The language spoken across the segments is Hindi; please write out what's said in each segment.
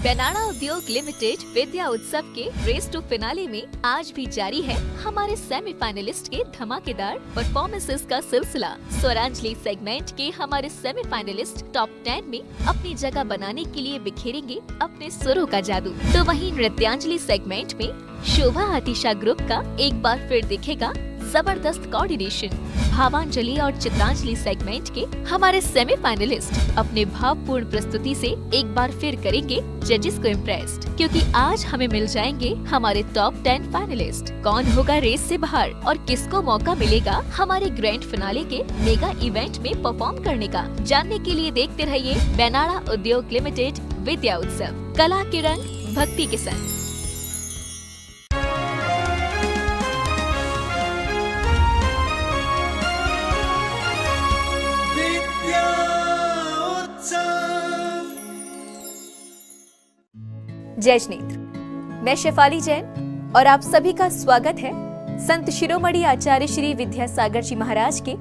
बेनाड़ा उद्योग लिमिटेड विद्या उत्सव के रेस टू फिनाले में आज भी जारी है हमारे सेमीफाइनलिस्ट के धमाकेदार परफॉर्मेंसेस का सिलसिला। स्वरांजलि सेगमेंट के हमारे सेमीफाइनलिस्ट टॉप 10 में अपनी जगह बनाने के लिए बिखेरेंगे अपने सुरों का जादू। तो वहीं नृत्यांजलि सेगमेंट में शोभा आतिशा ग्रुप का एक बार फिर दिखेगा जबरदस्त कोऑर्डिनेशन। भावांजलि और चित्रांजलि सेगमेंट के हमारे सेमीफाइनलिस्ट अपने भावपूर्ण प्रस्तुति से एक बार फिर करेंगे जजेस को इम्प्रेस्ड, क्योंकि आज हमें मिल जाएंगे हमारे टॉप 10 फाइनलिस्ट। कौन होगा रेस से बाहर और किसको मौका मिलेगा हमारे ग्रैंड फिनाले के मेगा इवेंट में परफॉर्म करने का, जानने के लिए देखते रहिए बेनाड़ा उद्योग लिमिटेड विद्या उत्सव, कला के रंग भक्ति के संग। जय नेत्र, मैं शेफाली जैन और आप सभी का स्वागत है संत शिरोमणि आचार्य श्री विद्यासागर जी महाराज के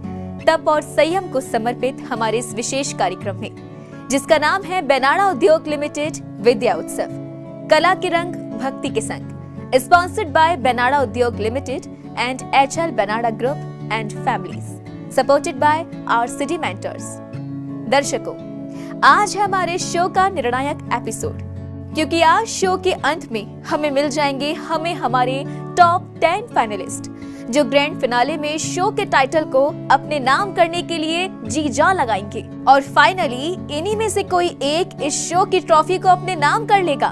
तप और संयम को समर्पित हमारे इस विशेष कार्यक्रम में, जिसका नाम है बेनाड़ा उद्योग लिमिटेड विद्या उत्सव, कला के रंग भक्ति के संग, sponsored by Benada Udyog limited and HL Benada group and families, supported by our city mentors. दर्शकों, आज है हमारे शो का निर्णायक एपिसोड, क्योंकि आज शो के अंत में हमें मिल जाएंगे हमारे टॉप 10 फाइनलिस्ट, जो ग्रैंड फिनाले में शो के टाइटल को अपने नाम करने के लिए जी जान लगाएंगे। और फाइनली इन्हीं में से कोई एक इस शो की ट्रॉफी को अपने नाम कर लेगा।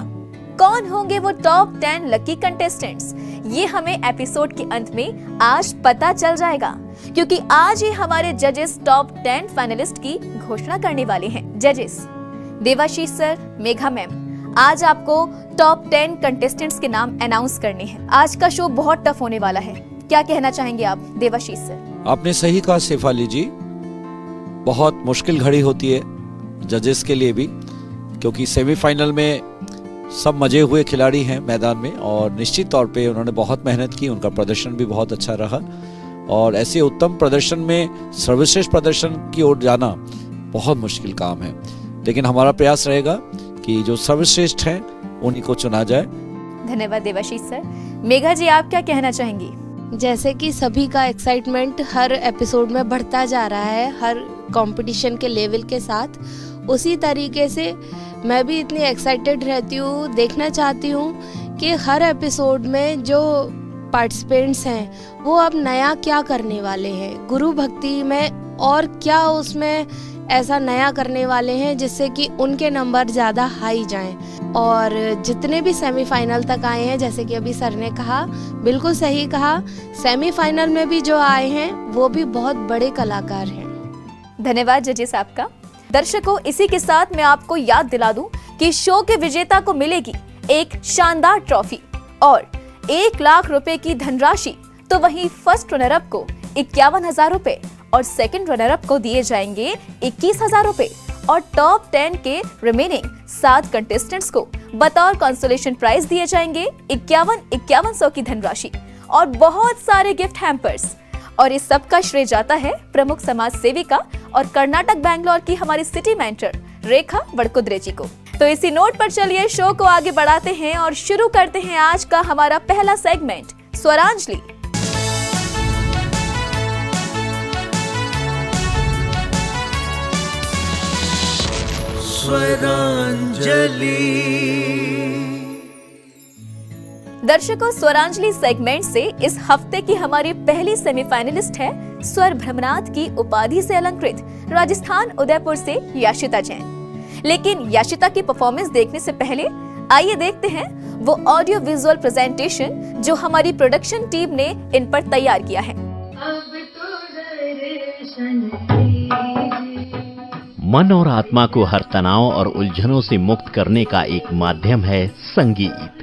कौन होंगे वो टॉप 10 लकी कंटेस्टेंट्स, ये हमें एपिसोड के अंत में आज पता चल जाएगा, क्योंकि आज ही हमारे जजेस टॉप 10 फाइनलिस्ट की घोषणा करने वाले हैं। जजेस देवाशीष सर, मेघा मैम, आज आपको टॉप 10 कंटेस्टेंट्स के नाम अनाउंस करने हैं। आज का शो बहुत टफ होने वाला है, क्या कहना चाहेंगे आप देवाशीष सर? आपने सही कहा शेफाली जी, बहुत मुश्किल घड़ी होती है जजेस के लिए भी, क्योंकि सेमीफाइनल में सब मजे हुए खिलाड़ी हैं मैदान में और निश्चित तौर पे उन्होंने बहुत मेहनत की, उनका प्रदर्शन भी बहुत अच्छा रहा और ऐसे उत्तम प्रदर्शन में सर्वश्रेष्ठ प्रदर्शन की ओर जाना बहुत मुश्किल काम है, लेकिन हमारा प्रयास रहेगा कि जो सर्वश्रेष्ठ हैं उन्हीं को चुना जाए। धन्यवाद देवाशीष सर। मेघा जी, आप क्या कहना चाहेंगी? जैसे कि सभी का एक्साइटमेंट हर एपिसोड में बढ़ता जा रहा है, हर कंपटीशन के लेवल के साथ, उसी तरीके से मैं भी इतनी एक्साइटेड रहती हूँ, देखना चाहती हूँ कि हर एपिसोड में जो पार्टिसिपेंट्स हैं वो अब नया क्या करने वाले हैं, गुरु भक्ति में और क्या उसमें ऐसा नया करने वाले हैं जिससे कि उनके नंबर ज़्यादा हाई जाएं। और जितने भी सेमीफाइनल तक आए हैं, जैसे कि अभी सर ने कहा, बिल्कुल सही कहा, सेमीफाइनल में भी जो आए हैं वो भी बहुत बड़े कलाकार हैं। धन्यवाद जजेस आपका। दर्शकों, इसी के साथ मैं आपको याद दिला दूं कि शो के विजेता को मिलेगी एक शानदार ट्रॉफी और 1 लाख रुपए की धनराशि। तो वहीं फर्स्ट रनर अप को 51,000 रुपए और सेकंड रनर अप को दिए जाएंगे 21,000 रुपए और टॉप 10 के रिमेनिंग 7 कंटेस्टेंट्स को बतौर कंसोलेशन प्राइज दिए जाएंगे 51,100 की धनराशि और बहुत सारे गिफ्ट हैम्पर्स। और इस सब का श्रेय जाता है प्रमुख समाज सेविका और कर्नाटक बैंगलोर की हमारी सिटी मेंटर रेखा वड़कुद्रे जी को। तो इसी नोट पर चलिए शो को आगे बढ़ाते हैं और शुरू करते हैं आज का हमारा पहला सेगमेंट, स्वरांजलि। स्वरांजलि। दर्शकों, स्वरांजलि सेगमेंट से इस हफ्ते की हमारी पहली सेमीफाइनलिस्ट है स्वर ब्रह्मनाथ की उपाधि से अलंकृत राजस्थान उदयपुर से याशिता जैन। लेकिन याशिता की परफॉर्मेंस देखने से पहले आइए देखते हैं वो ऑडियो विजुअल प्रेजेंटेशन जो हमारी प्रोडक्शन टीम ने इन पर तैयार किया है। मन और आत्मा को हर तनाव और उलझनों से मुक्त करने का एक माध्यम है संगीत।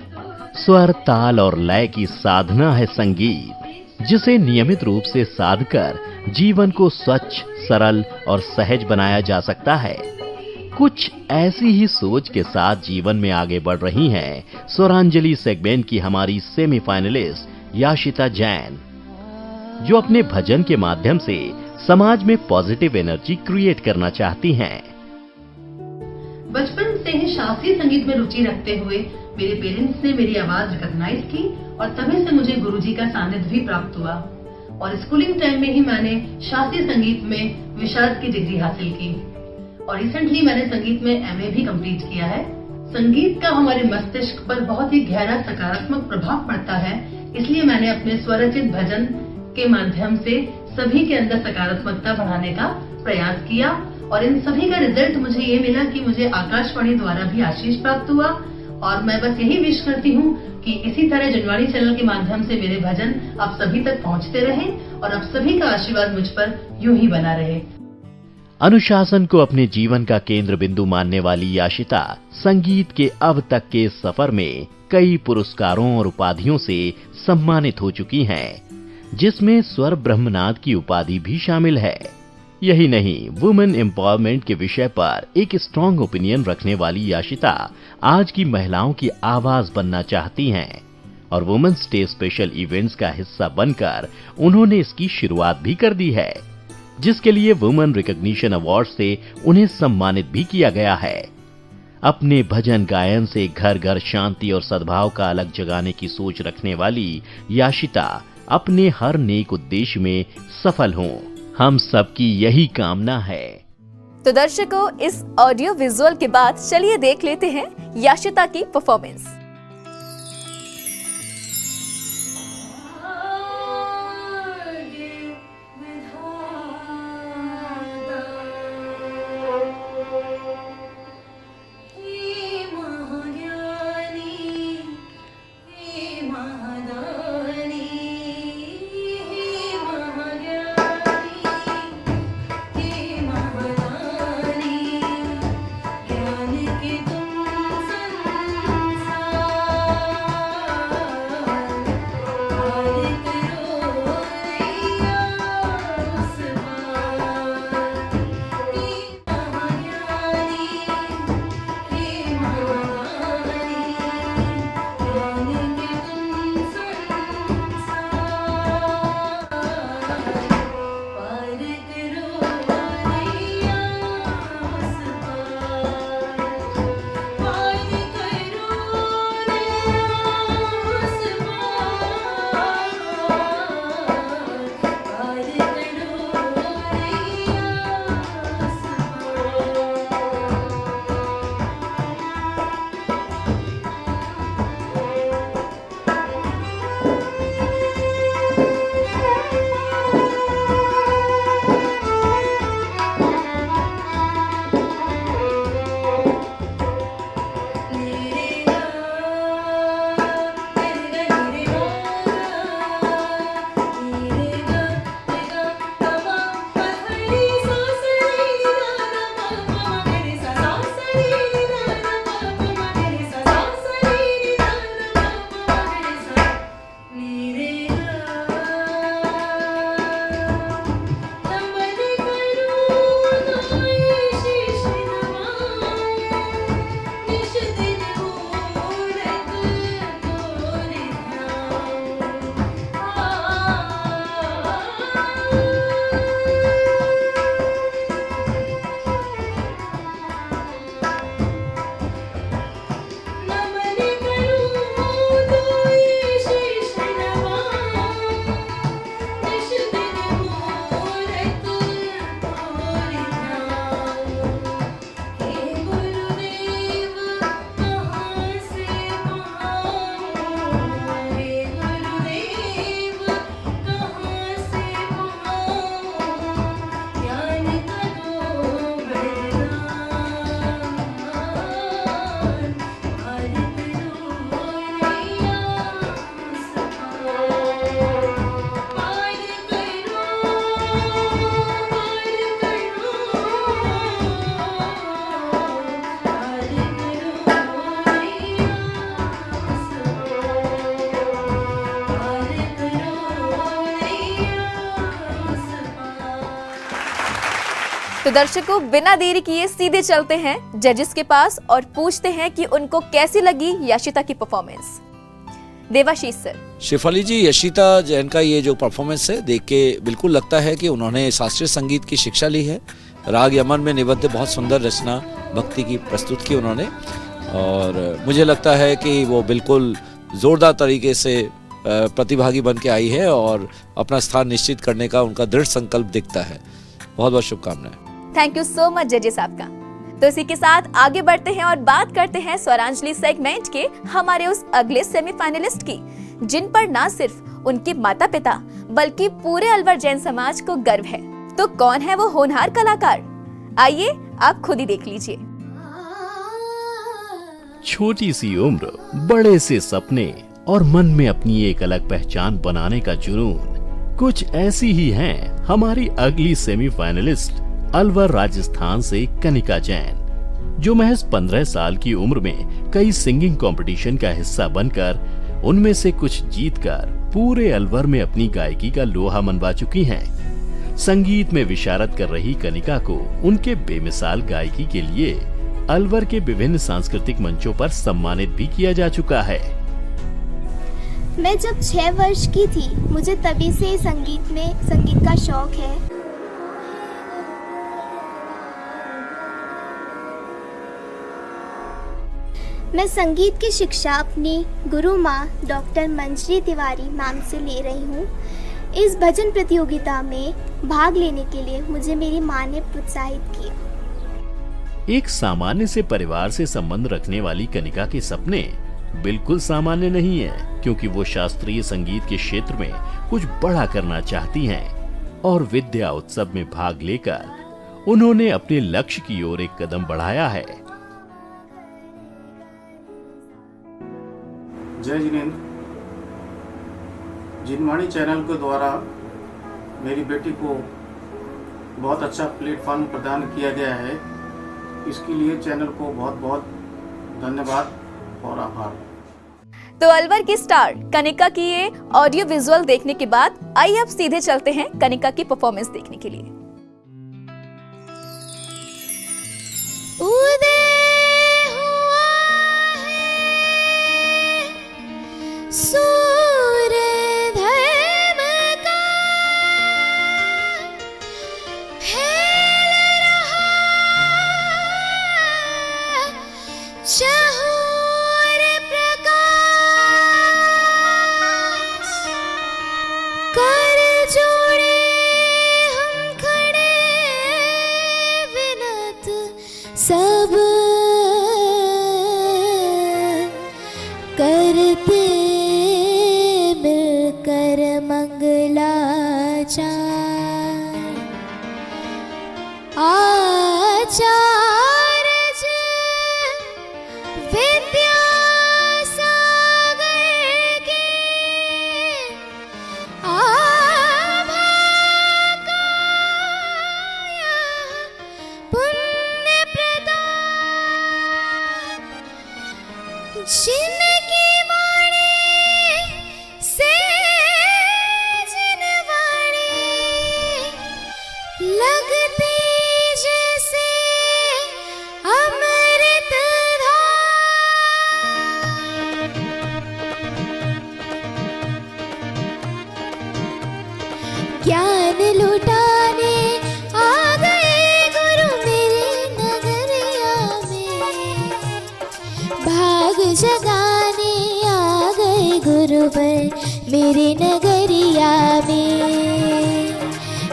स्वर, ताल और लय की साधना है संगीत, जिसे नियमित रूप से साध कर जीवन को स्वच्छ, सरल और सहज बनाया जा सकता है। कुछ ऐसी ही सोच के साथ जीवन में आगे बढ़ रही हैं स्वरांजलि सेगमेंट की हमारी सेमीफाइनलिस्ट याशिता जैन, जो अपने भजन के माध्यम से समाज में पॉजिटिव एनर्जी क्रिएट करना चाहती हैं। बचपन से से ही शास्त्रीय संगीत में रुचि रखते हुए मेरे पेरेंट्स ने मेरी आवाज रिकॉग्नाइज की और तभी से मुझे गुरुजी का सानिध्य भी प्राप्त हुआ। और स्कूलिंग टाइम में ही मैंने शास्त्रीय संगीत में विशारद की डिग्री हासिल की और रिसेंटली मैंने संगीत में एमए भी कंप्लीट किया है। संगीत का हमारे मस्तिष्क पर बहुत ही गहरा सकारात्मक प्रभाव पड़ता है, इसलिए मैंने अपने स्वरचित भजन के माध्यम से सभी के अंदर सकारात्मकता बढ़ाने का प्रयास किया और इन सभी का रिजल्ट मुझे ये मिला कि मुझे आकाशवाणी द्वारा भी आशीष प्राप्त हुआ। और मैं बस यही विश करती हूँ कि इसी तरह जनवाणी चैनल के माध्यम से मेरे भजन आप सभी तक पहुँचते रहें और आप सभी का आशीर्वाद मुझ पर यूं ही बना रहे। अनुशासन को अपने जीवन का केंद्र बिंदु मानने वाली याशिता संगीत के अब तक के सफर में कई पुरस्कारों और उपाधियों से सम्मानित हो चुकी हैं, जिसमें स्वर ब्रह्मनाद की उपाधि भी शामिल है। यही नहीं, वुमेन एम्पावरमेंट के विषय पर एक स्ट्रॉन्ग ओपिनियन रखने वाली याशिता आज की महिलाओं की आवाज बनना चाहती हैं और वुमेन्स डे स्पेशल इवेंट्स का हिस्सा बनकर उन्होंने इसकी शुरुआत भी कर दी है, जिसके लिए वुमेन रिकॉग्निशन अवार्ड से उन्हें सम्मानित भी किया गया है। अपने भजन गायन से घर घर शांति और सद्भाव का अलग जगाने की सोच रखने वाली याशिता अपने हर नेक उद्देश्य में सफल हों, हम सबकी यही कामना है। तो दर्शकों, इस ऑडियो विजुअल के बाद चलिए देख लेते हैं याशिता की परफॉर्मेंस। तो दर्शकों, बिना देरी किए सीधे चलते हैं जजेस के पास और पूछते हैं कि उनको कैसी लगी याशिता की परफॉर्मेंस। देवाशीष सर। शेफाली जी, यशिता जैन का ये जो परफॉर्मेंस है देख के बिल्कुल लगता है कि उन्होंने शास्त्रीय संगीत की शिक्षा ली है राग यमन में निबद्ध बहुत सुंदर रचना भक्ति की प्रस्तुत की उन्होंने, और मुझे लगता है कि वो बिल्कुल जोरदार तरीके से प्रतिभागी बन के आई है और अपना स्थान निश्चित करने का उनका दृढ़ संकल्प दिखता है। बहुत बहुत शुभकामनाएं। थैंक यू सो मच जजेस आपका। तो इसी के साथ आगे बढ़ते हैं और बात करते हैं स्वरांजलि सेगमेंट के हमारे उस अगले सेमीफाइनलिस्ट की, जिन पर ना सिर्फ उनके माता पिता बल्कि पूरे अलवर जैन समाज को गर्व है। तो कौन है वो होनहार कलाकार? आइए आप खुद ही देख लीजिए। छोटी सी उम्र, बड़े से सपने और मन में अपनी एक अलग पहचान बनाने का जुनून, कुछ ऐसी ही हैं हमारी अगली सेमीफाइनलिस्ट अलवर राजस्थान से कनिका जैन, जो महज 15 साल की उम्र में कई सिंगिंग कंपटीशन का हिस्सा बनकर उनमें से कुछ जीतकर पूरे अलवर में अपनी गायकी का लोहा मनवा चुकी हैं। संगीत में विशारद कर रही कनिका को उनके बेमिसाल गायकी के लिए अलवर के विभिन्न सांस्कृतिक मंचों पर सम्मानित भी किया जा चुका है। मैं जब 6 वर्ष की थी, मुझे तभी से संगीत का शौक है। मैं संगीत की शिक्षा अपनी गुरु माँ डॉक्टर मंजरी तिवारी मैम से ले रही हूँ। इस भजन प्रतियोगिता में भाग लेने के लिए मुझे मेरी माँ ने प्रोत्साहित किया। एक सामान्य से परिवार से संबंध रखने वाली कनिका के सपने बिल्कुल सामान्य नहीं है, क्योंकि वो शास्त्रीय संगीत के क्षेत्र में कुछ बड़ा करना चाहती हैं और विद्या उत्सव में भाग लेकर उन्होंने अपने लक्ष्य की ओर एक कदम बढ़ाया है। जय जिनेंद्र। जिनवाणी चैनल के द्वारा मेरी बेटी को बहुत अच्छा प्लेटफॉर्म प्रदान किया गया है, इसके लिए चैनल को बहुत बहुत धन्यवाद और आभार। तो अलवर की स्टार कनिका की ये ऑडियो विजुअल देखने के बाद आइए अब सीधे चलते हैं कनिका की परफॉर्मेंस देखने के लिए। सब करते मिलकर मंगलाचार, आचार्य विद्यासागर के जिनकी वाणी से जिनवाणी लगती जैसे अमृत ज्ञान लुटाने आ गए गुरु मेरे नगरिया में, भाग जगाने आ गए गुरुवर मेरे नगरिया में।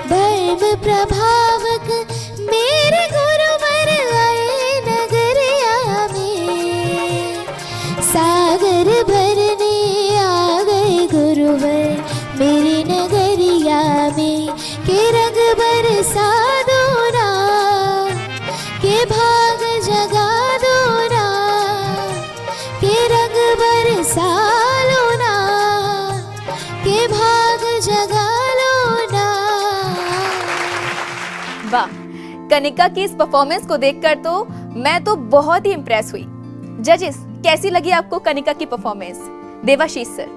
धर्म प्रभावक मेरे गुरुवर आए नगरिया में, सागर भरने आ गए गुरुवर मेरे नगरिया में। के रंग बरसा दो ना, के भाग जगा दो ना, के रंग बरसा लो ना, के भाग जगा लो ना। वाह, कनिका की इस परफॉर्मेंस को देखकर तो मैं तो बहुत ही इम्प्रेस हुई। जजेस, कैसी लगी आपको कनिका की परफॉर्मेंस? देवाशीष सर।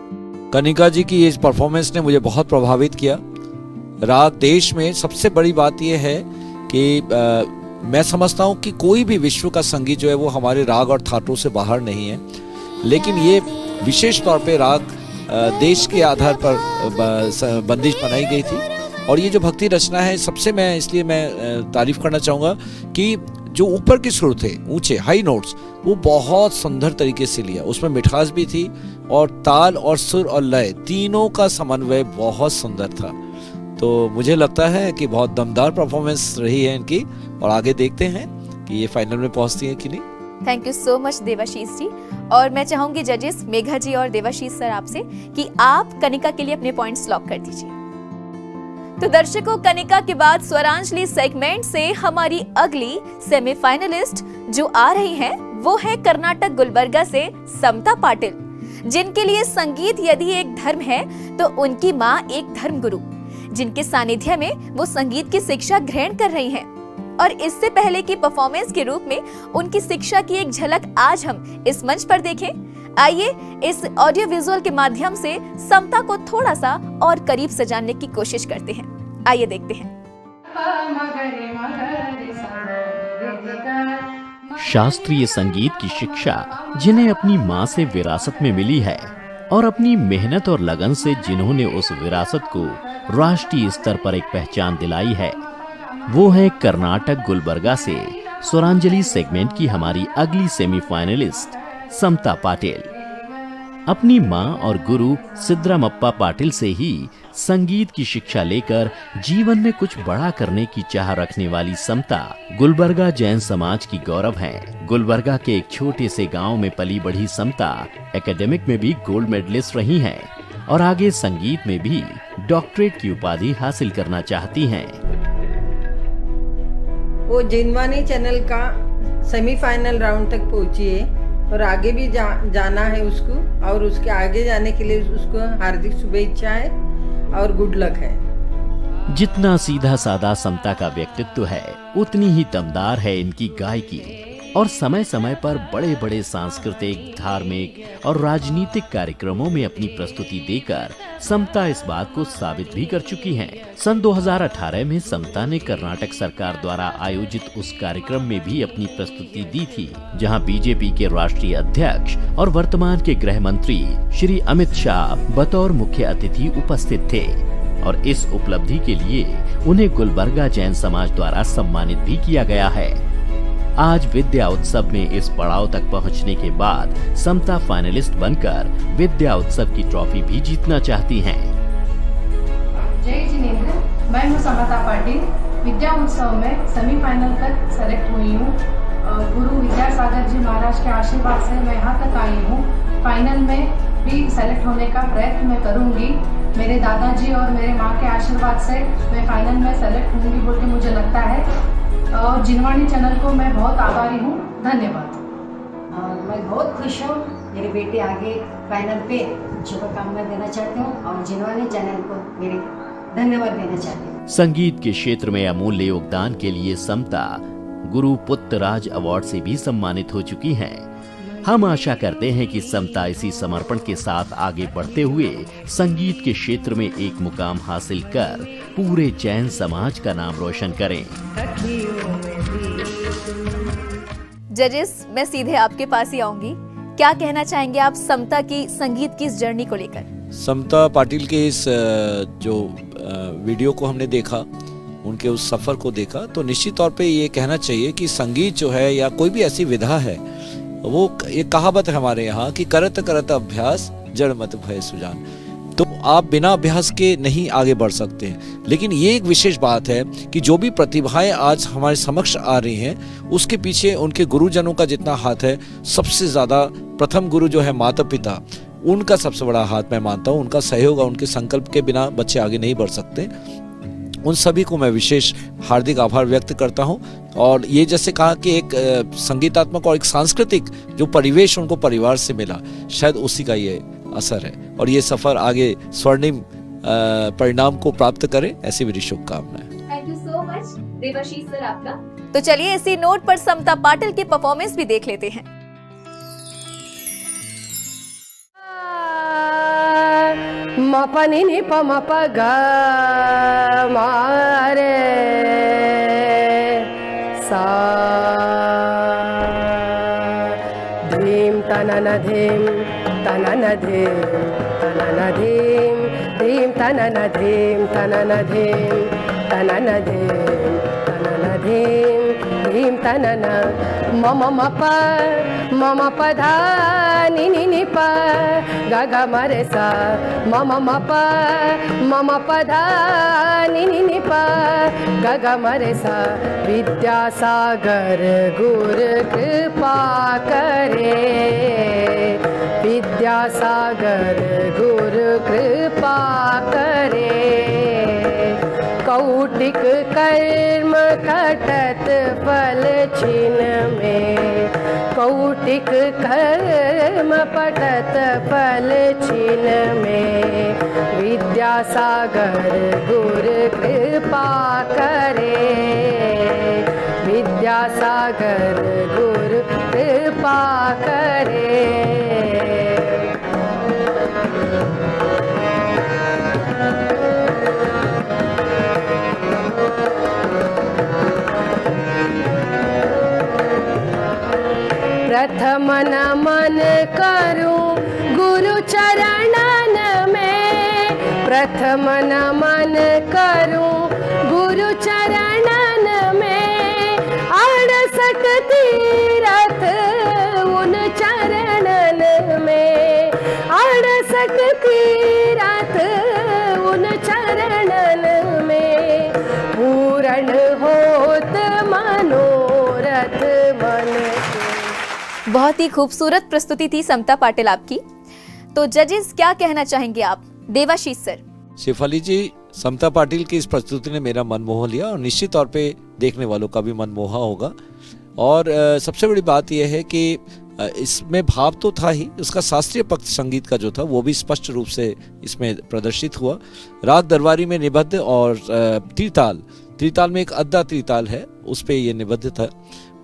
कनिका जी की इस परफॉर्मेंस ने मुझे बहुत प्रभावित किया। राग देश में सबसे बड़ी बात यह है कि मैं समझता हूँ कि कोई भी विश्व का संगीत जो है वो हमारे राग और थाटों से बाहर नहीं है, लेकिन ये विशेष तौर पे राग देश के आधार पर बंदिश बनाई गई थी और ये जो भक्ति रचना है, सबसे मैं इसलिए तारीफ करना चाहूँगा कि जो ऊपर के सुर थे, ऊंचे हाई नोट्स, वो बहुत सुंदर तरीके से लिया, उसमें मिठास भी थी और ताल और सुर और लय तीनों का समन्वय बहुत सुंदर था। तो मुझे लगता है कि बहुत दमदार परफॉर्मेंस रही है इनकी और आगे देखते हैं कि ये फाइनल में पहुंचती है कि नहीं। Thank you so much Devashish ji. और मैं चाहूंगी जजेस मेघा जी और देवाशीष सर आपसे कि आप कनिका के लिए अपने पॉइंट्स लॉक कर दीजिए। तो दर्शकों, कनिका के बाद स्वरांजलि सेगमेंट से हमारी अगली सेमीफाइनलिस्ट जो आ रही हैं, वो है कर्नाटक गुलबर्गा से समता पाटिल, जिनके लिए संगीत यदि एक धर्म है तो उनकी माँ एक धर्म गुरु, जिनके सानिध्य में वो संगीत की शिक्षा ग्रहण कर रही हैं। और इससे पहले की परफॉर्मेंस के रूप में उनकी शिक्षा की एक झलक आज हम इस मंच पर देखें। आइए इस ऑडियो विजुअल के माध्यम से समता को थोड़ा सा और करीब से जानने की कोशिश करते हैं। आइए देखते हैं। शास्त्रीय संगीत की शिक्षा जिन्हें अपनी माँ से विरासत में मिली है और अपनी मेहनत और लगन से जिन्होंने उस विरासत को राष्ट्रीय स्तर पर एक पहचान दिलाई है, वो है कर्नाटक गुलबर्गा से स्वरांजलि सेगमेंट की हमारी अगली सेमीफाइनलिस्ट समता पाटिल। अपनी मां और गुरु सिद्धरामप्पा पाटिल से ही संगीत की शिक्षा लेकर जीवन में कुछ बड़ा करने की चाह रखने वाली समता गुलबर्गा जैन समाज की गौरव हैं। गुलबर्गा के एक छोटे से गांव में पली बढ़ी समता एकेडमिक में भी गोल्ड मेडलिस्ट रही हैं और आगे संगीत में भी डॉक्टरेट की उपाधि हासिल करना चाहती हैं। वो जिनवानी चैनल का सेमीफाइनल राउंड तक पहुंची है और आगे भी जाना है उसको, और उसके आगे जाने के लिए उसको हार्दिक शुभेच्छा है और गुड लक है। जितना सीधा साधा समता का व्यक्तित्व है, उतनी ही दमदार है इनकी गायकी और समय समय पर बड़े बड़े सांस्कृतिक, धार्मिक और राजनीतिक कार्यक्रमों में अपनी प्रस्तुति देकर समता इस बात को साबित भी कर चुकी हैं। सन 2018 में समता ने कर्नाटक सरकार द्वारा आयोजित उस कार्यक्रम में भी अपनी प्रस्तुति दी थी, जहां बीजेपी के राष्ट्रीय अध्यक्ष और वर्तमान के गृह मंत्री श्री अमित शाह बतौर मुख्य अतिथि उपस्थित थे और इस उपलब्धि के लिए उन्हें गुलबर्गा जैन समाज द्वारा सम्मानित भी किया गया है। आज विद्या उत्सव में इस पड़ाव तक पहुंचने के बाद समता फाइनलिस्ट बनकर विद्या उत्सव की ट्रॉफी भी जीतना चाहती हैं। जय जिनेंद्र, मैं हूं समता पाटिल। विद्या उत्सव में सेमीफाइनल तक सेलेक्ट हुई हूं। गुरु विद्यासागर जी महाराज के आशीर्वाद से मैं यहाँ तक आई हूँ। फाइनल में भी सेलेक्ट होने का प्रयत्न मैं करूँगी। मेरे दादाजी और मेरे माँ के आशीर्वाद से मैं फाइनल में सेलेक्ट होंगी बोल के मुझे लगता है। और जिनवाणी चैनल को मैं बहुत आभारी हूँ। धन्यवाद। मैं बहुत खुश हूँ। मेरी बेटी आगे फाइनल पे शुभकामनाएं देना चाहती हूँ और जिनवाणी चैनल को मेरे धन्यवाद देना चाहती हूँ। संगीत के क्षेत्र में अमूल्य योगदान के लिए समता गुरु पुत्रराज अवार्ड से भी सम्मानित हो चुकी हैं। हम आशा करते हैं कि समता इसी समर्पण के साथ आगे बढ़ते हुए संगीत के क्षेत्र में एक मुकाम हासिल कर पूरे जैन समाज का नाम रोशन करें। जजेस, मैं सीधे आपके पास ही आऊंगी। क्या कहना चाहेंगे आप समता की संगीत की इस जर्नी को लेकर? समता पाटिल के इस जो वीडियो को हमने देखा, उनके उस सफर को देखा, तो निश्चित तौर पे ये कहना चाहिए कि संगीत जो है या कोई भी ऐसी विधा है, वो एक कहावत है हमारे यहाँ कि करत करत अभ्यास जड़ मत भय सुजान। तो आप बिना अभ्यास के नहीं आगे बढ़ सकते हैं। लेकिन ये एक विशेष बात है कि जो भी प्रतिभाएं आज हमारे समक्ष आ रही हैं, उसके पीछे उनके गुरुजनों का जितना हाथ है, सबसे ज्यादा प्रथम गुरु जो है माता पिता, उनका सबसे बड़ा हाथ मैं मानता हूँ। उनका सहयोग और उनके संकल्प के बिना बच्चे आगे नहीं बढ़ सकते। उन सभी को मैं विशेष हार्दिक आभार व्यक्त करता हूं। और ये जैसे कहा कि एक संगीतात्मक और एक सांस्कृतिक जो परिवेश उनको परिवार से मिला, शायद उसी का ये असर है और ये सफर आगे स्वर्णिम परिणाम को प्राप्त करे, ऐसी मेरी शुभकामनाएं। Thank you so much Debashish sir आपका। तो चलिए इसी नोट पर समता पाटिल की परफॉर्मेंस भी देख लेते हैं। म प नि नि प म प ग म रे सा धीम तनन धीम तनन तनन धीम तनन धीम धीम तनन धीम तनन धीम तनन धीम तनन धीम धीम तनन मम मम पधा नि नि प ग ग म रे सा मम पधा नि नि प ग ग म रे सा विद्यासागर गुरु कृपा करे विद्यासागर गुरु कृपा करे कौटिक कर्म कटत फल छिन में कौटिक कर्म पटत फल छिन में विद्यासागर गुरु कृपा करे विद्यासागर गुरु कृपा करे। प्रथम नमन करूं गुरु चरणन में प्रथम नमन करूं गुरु चरणन में अड़सठ तीरथ उन चरणन में अड़सठ तीरथ उन चरणन में पूर्ण होत मनोरथ मन। बहुत ही खूबसूरत प्रस्तुति थी समता पाटिल आपकी। तो जजेस क्या कहना चाहेंगे आप, देवाशीष सर? शेफाली जी, समता पाटिल की इस प्रस्तुति ने मेरा मन मोह लिया और निश्चित तौर पे देखने वालों का भी मन मोहा होगा। और सबसे बड़ी बात यह है कि इसमें भाव तो था ही, उसका शास्त्रीय पक्ष संगीत का जो था वो भी स्पष्ट रूप से इसमें प्रदर्शित हुआ। राग दरबारी में निबद्ध और त्रिताल में एक अद्दा त्रिताल है, उस पे ये निबद्ध था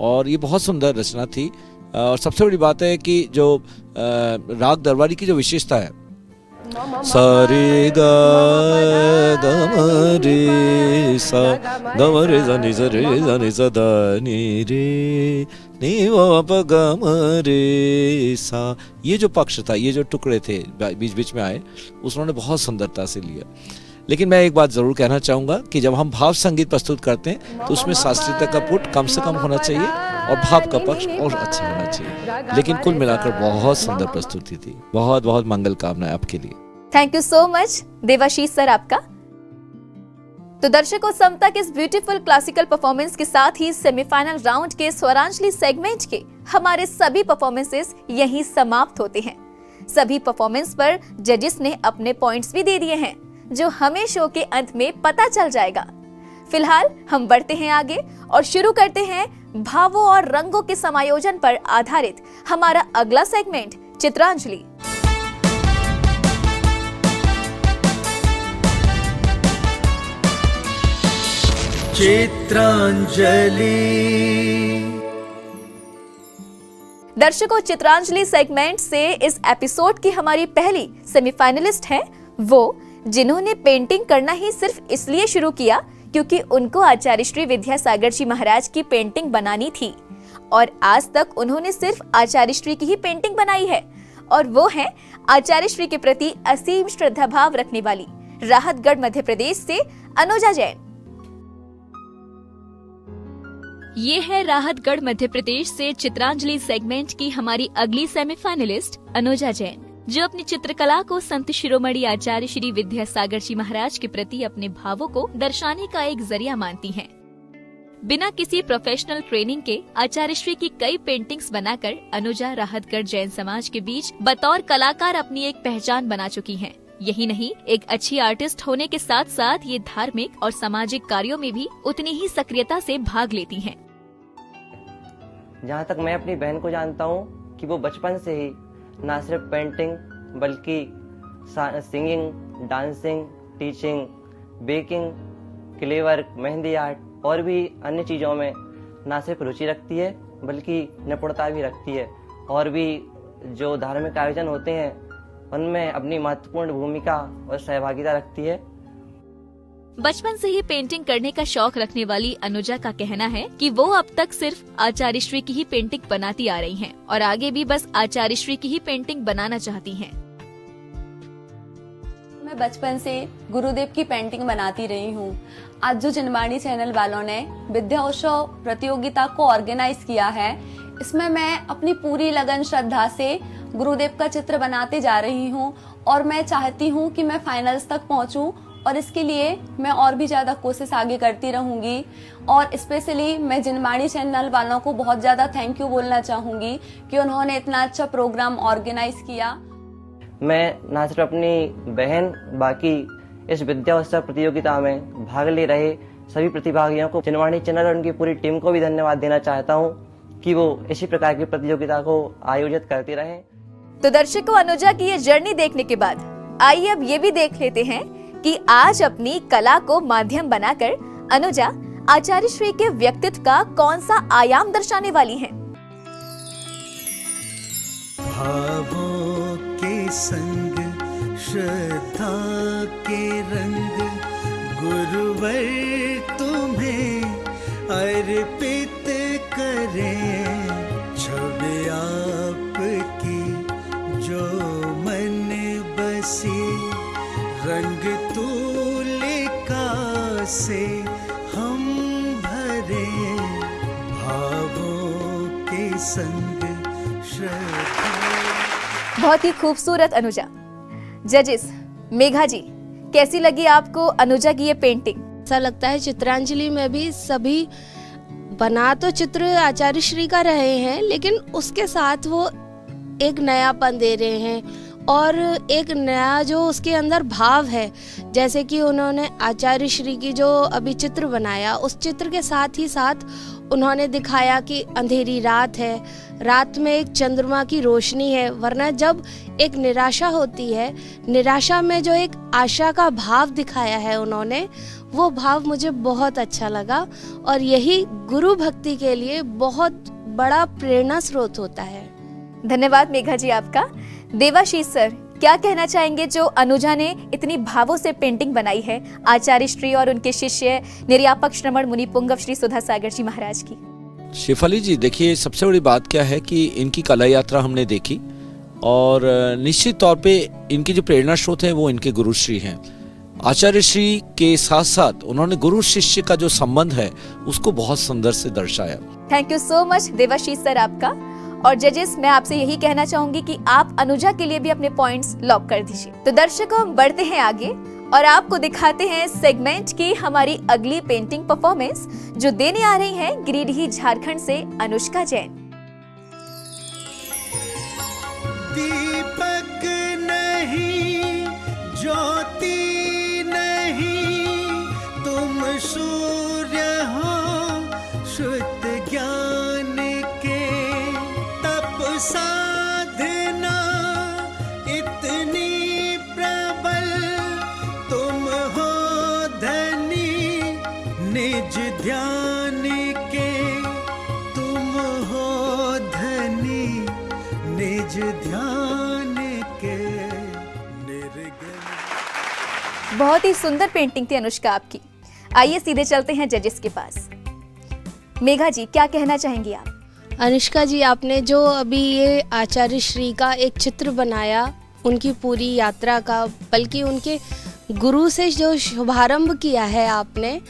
और ये बहुत सुंदर रचना थी। और सबसे बड़ी बात है कि जो राग दरबारी की जो विशेषता है, सारे गा ग म रे सा ग म रे सा नि सा रे सा नि सा दा नि रे नि व प ग म रे सा, ये जो पक्ष था, ये जो टुकड़े थे बीच बीच में आए, उसने बहुत सुंदरता से लिया। लेकिन मैं एक बात जरूर कहना चाहूंगा कि जब हम भाव संगीत प्रस्तुत करते हैं तो उसमें शास्त्रीयता का पुट कम से कम होना चाहिए और भाव का पक्ष और अच्छा होना चाहिए। लेकिन कुल मिलाकर बहुत सुंदर प्रस्तुति थी। बहुत बहुत मंगल कामनाएं आपके लिए। Thank you so much Debashish sir आपका। तो दर्शकों, समता के इस ब्यूटीफुल क्लासिकल परफॉर्मेंस के साथ ही सेमीफाइनल राउंड के स्वरांजलि सेगमेंट के हमारे सभी परफॉर्मेंसेस यहीं समाप्त होते हैं। सभी परफॉर्मेंस पर जजेस ने अपने पॉइंट्स भी दे दिए हैं, जो हमें शो के अंत में पता चल जाएगा। फिलहाल हम बढ़ते हैं आगे और शुरू करते हैं भावों और रंगों के समायोजन पर आधारित हमारा अगला सेगमेंट, चित्रांजलि। चित्रांजलि। दर्शकों, चित्रांजलि सेगमेंट से इस एपिसोड की हमारी पहली सेमीफाइनलिस्ट है वो जिन्होंने पेंटिंग करना ही सिर्फ इसलिए शुरू किया क्योंकि उनको आचार्य श्री विद्यासागर जी महाराज की पेंटिंग बनानी थी और आज तक उन्होंने सिर्फ आचार्य श्री की ही पेंटिंग बनाई है, और वो है आचार्य श्री के प्रति असीम श्रद्धा भाव रखने वाली राहतगढ़ मध्य प्रदेश से अनुजा जैन। ये है राहतगढ़ मध्य प्रदेश से चित्रांजलि सेगमेंट की हमारी अगली सेमीफाइनलिस्ट अनुजा जैन, जो अपनी चित्रकला को संत शिरोमणि आचार्य श्री विद्यासागर जी महाराज के प्रति अपने भावों को दर्शाने का एक जरिया मानती हैं। बिना किसी प्रोफेशनल ट्रेनिंग के आचार्य श्री की कई पेंटिंग्स बनाकर अनुजा राहतगढ़ जैन समाज के बीच बतौर कलाकार अपनी एक पहचान बना चुकी हैं। यही नहीं, एक अच्छी आर्टिस्ट होने के साथ साथ ये धार्मिक और सामाजिक कार्यों में भी उतनी ही सक्रियता से भाग लेती हैं। जहाँ तक मैं अपनी बहन को जानता हूँ कि वो बचपन से ही न सिर्फ पेंटिंग बल्कि singing, dancing, teaching, baking, clay work, mehndi art और भी अन्य चीज़ों में न सिर्फ रुचि रखती है बल्कि निपुणता भी रखती है, और भी जो धार्मिक आयोजन होते हैं उनमें अपनी महत्वपूर्ण भूमिका और सहभागिता रखती है। बचपन से ही पेंटिंग करने का शौक रखने वाली अनुजा का कहना है कि वो अब तक सिर्फ आचार्य श्री की ही पेंटिंग बनाती आ रही हैं और आगे भी बस आचार्य श्री की ही पेंटिंग बनाना चाहती हैं। मैं बचपन से गुरुदेव की पेंटिंग बनाती रही हूँ। आज जो जिनवाणी चैनल वालों ने विद्या उत्सव प्रतियोगिता को ऑर्गेनाइज किया है, इसमें मैं अपनी पूरी लगन श्रद्धा से गुरुदेव का चित्र बनाते जा रही हूँ और मैं चाहती हूँ कि मैं फाइनल्स तक पहुँचूँ और इसके लिए मैं और भी ज्यादा कोशिश आगे करती रहूंगी। और स्पेशली मैं जिनवाणी चैनल वालों को बहुत ज्यादा थैंक यू बोलना चाहूंगी कि उन्होंने इतना अच्छा प्रोग्राम ऑर्गेनाइज किया। मैं ना सिर्फ अपनी बहन बाकी इस विद्या उत्सव प्रतियोगिता में भाग ले रहे सभी प्रतिभागियों को, जिनवाणी चैनल और उनकी पूरी टीम को भी धन्यवाद देना चाहता हूँ कि वो इसी प्रकार की प्रतियोगिता को आयोजित करती रहे। तो दर्शकों, अनुजा की ये जर्नी देखने के बाद आइए अब ये भी देख लेते हैं कि आज अपनी कला को माध्यम बनाकर अनुजा आचार्य श्री के व्यक्तित्व का कौन सा आयाम दर्शाने वाली हैं। भावों के संग श्रद्धा के रंग गुरुवर तुम्हें अर्पित करें, छवि आपकी जो मन बसी, रंग तुलिका से हम भरे, भावों के संग श्रद्धा। बहुत ही खूबसूरत अनुजा। जजेस मेघा जी, कैसी लगी आपको अनुजा की ये पेंटिंग? ऐसा लगता है चित्रांजलि में भी सभी बना तो चित्र आचार्य श्री का रहे हैं, लेकिन उसके साथ वो एक नयापन दे रहे हैं और एक नया जो उसके अंदर भाव है। जैसे कि उन्होंने आचार्य श्री की जो अभी चित्र बनाया, उस चित्र के साथ ही साथ उन्होंने दिखाया कि अंधेरी रात है, रात में एक चंद्रमा की रोशनी है, वरना जब एक निराशा होती है, निराशा में जो एक आशा का भाव दिखाया है उन्होंने, वो भाव मुझे बहुत अच्छा लगा और यही गुरु भक्ति के लिए बहुत बड़ा प्रेरणा स्रोत होता है। धन्यवाद मेघा जी आपका। देवाशीष सर, क्या कहना चाहेंगे जो अनुजा ने इतनी भावों से पेंटिंग बनाई है आचार्य श्री और उनके शिष्य निर्यापक श्रमण मुनि पुंगव श्री सुधा सागर जी महाराज की? शेफाली जी, देखिए सबसे बड़ी बात क्या है कि इनकी कला यात्रा हमने देखी और निश्चित तौर पे इनकी जो प्रेरणा स्रोत है वो इनके गुरु श्री हैं। आचार्य श्री के साथ साथ उन्होंने गुरु शिष्य का जो संबंध है उसको बहुत सुंदर से दर्शाया। Thank you so much Debashish sir आपका। और जजेस, मैं आपसे यही कहना चाहूंगी कि आप अनुजा के लिए भी अपने पॉइंट्स लॉक कर दीजिए। तो दर्शकों, हम बढ़ते हैं आगे और आपको दिखाते हैं सेगमेंट की हमारी अगली पेंटिंग परफॉर्मेंस, जो देने आ रही हैं गिरिडीह झारखंड से अनुष्का जैन। दीपक नहीं, ज्योति नहीं, तुम सूर्य हो शुद्ध ज्ञान के, तप साधना इतनी प्रबल, तुम हो धनी निज ध्यान के, तुम हो धनी निज ध्यान के निर्गुण। बहुत ही सुंदर पेंटिंग थी अनुष्का आपकी। आइए सीधे चलते हैं जजेस के पास। मेघा जी, क्या कहना चाहेंगी आप? अनुष्का जी, आपने जो अभी ये आचार्य श्री का एक चित्र बनाया, उनकी पूरी यात्रा का, बल्कि उनके गुरु से जो शुभारंभ किया है आपने,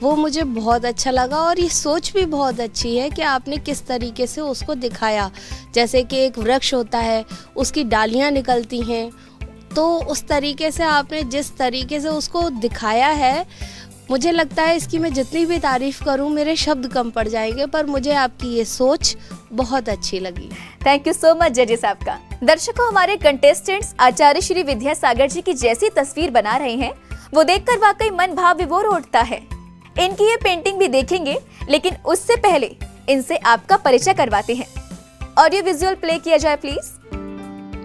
वो मुझे बहुत अच्छा लगा और ये सोच भी बहुत अच्छी है कि आपने किस तरीके से उसको दिखाया। जैसे कि एक वृक्ष होता है, उसकी डालियां निकलती हैं, तो उस तरीके से आपने जिस तरीके से उसको दिखाया है, मुझे लगता है इसकी मैं जितनी भी तारीफ करूं मेरे शब्द कम पड़ जाएंगे, पर मुझे आपकी ये सोच बहुत अच्छी लगी। थैंक यू सो मच जजेस आपका। दर्शकों, हमारे कंटेस्टेंट्स आचार्य श्री विद्यासागर जी की जैसी तस्वीर बना रहे हैं, वो देखकर वाकई मन भाव विभोर उठता है। इनकी ये पेंटिंग भी देखेंगे, लेकिन उससे पहले इनसे आपका परिचय करवाते हैं। ऑडियो विजुअल प्ले किया जाए प्लीज।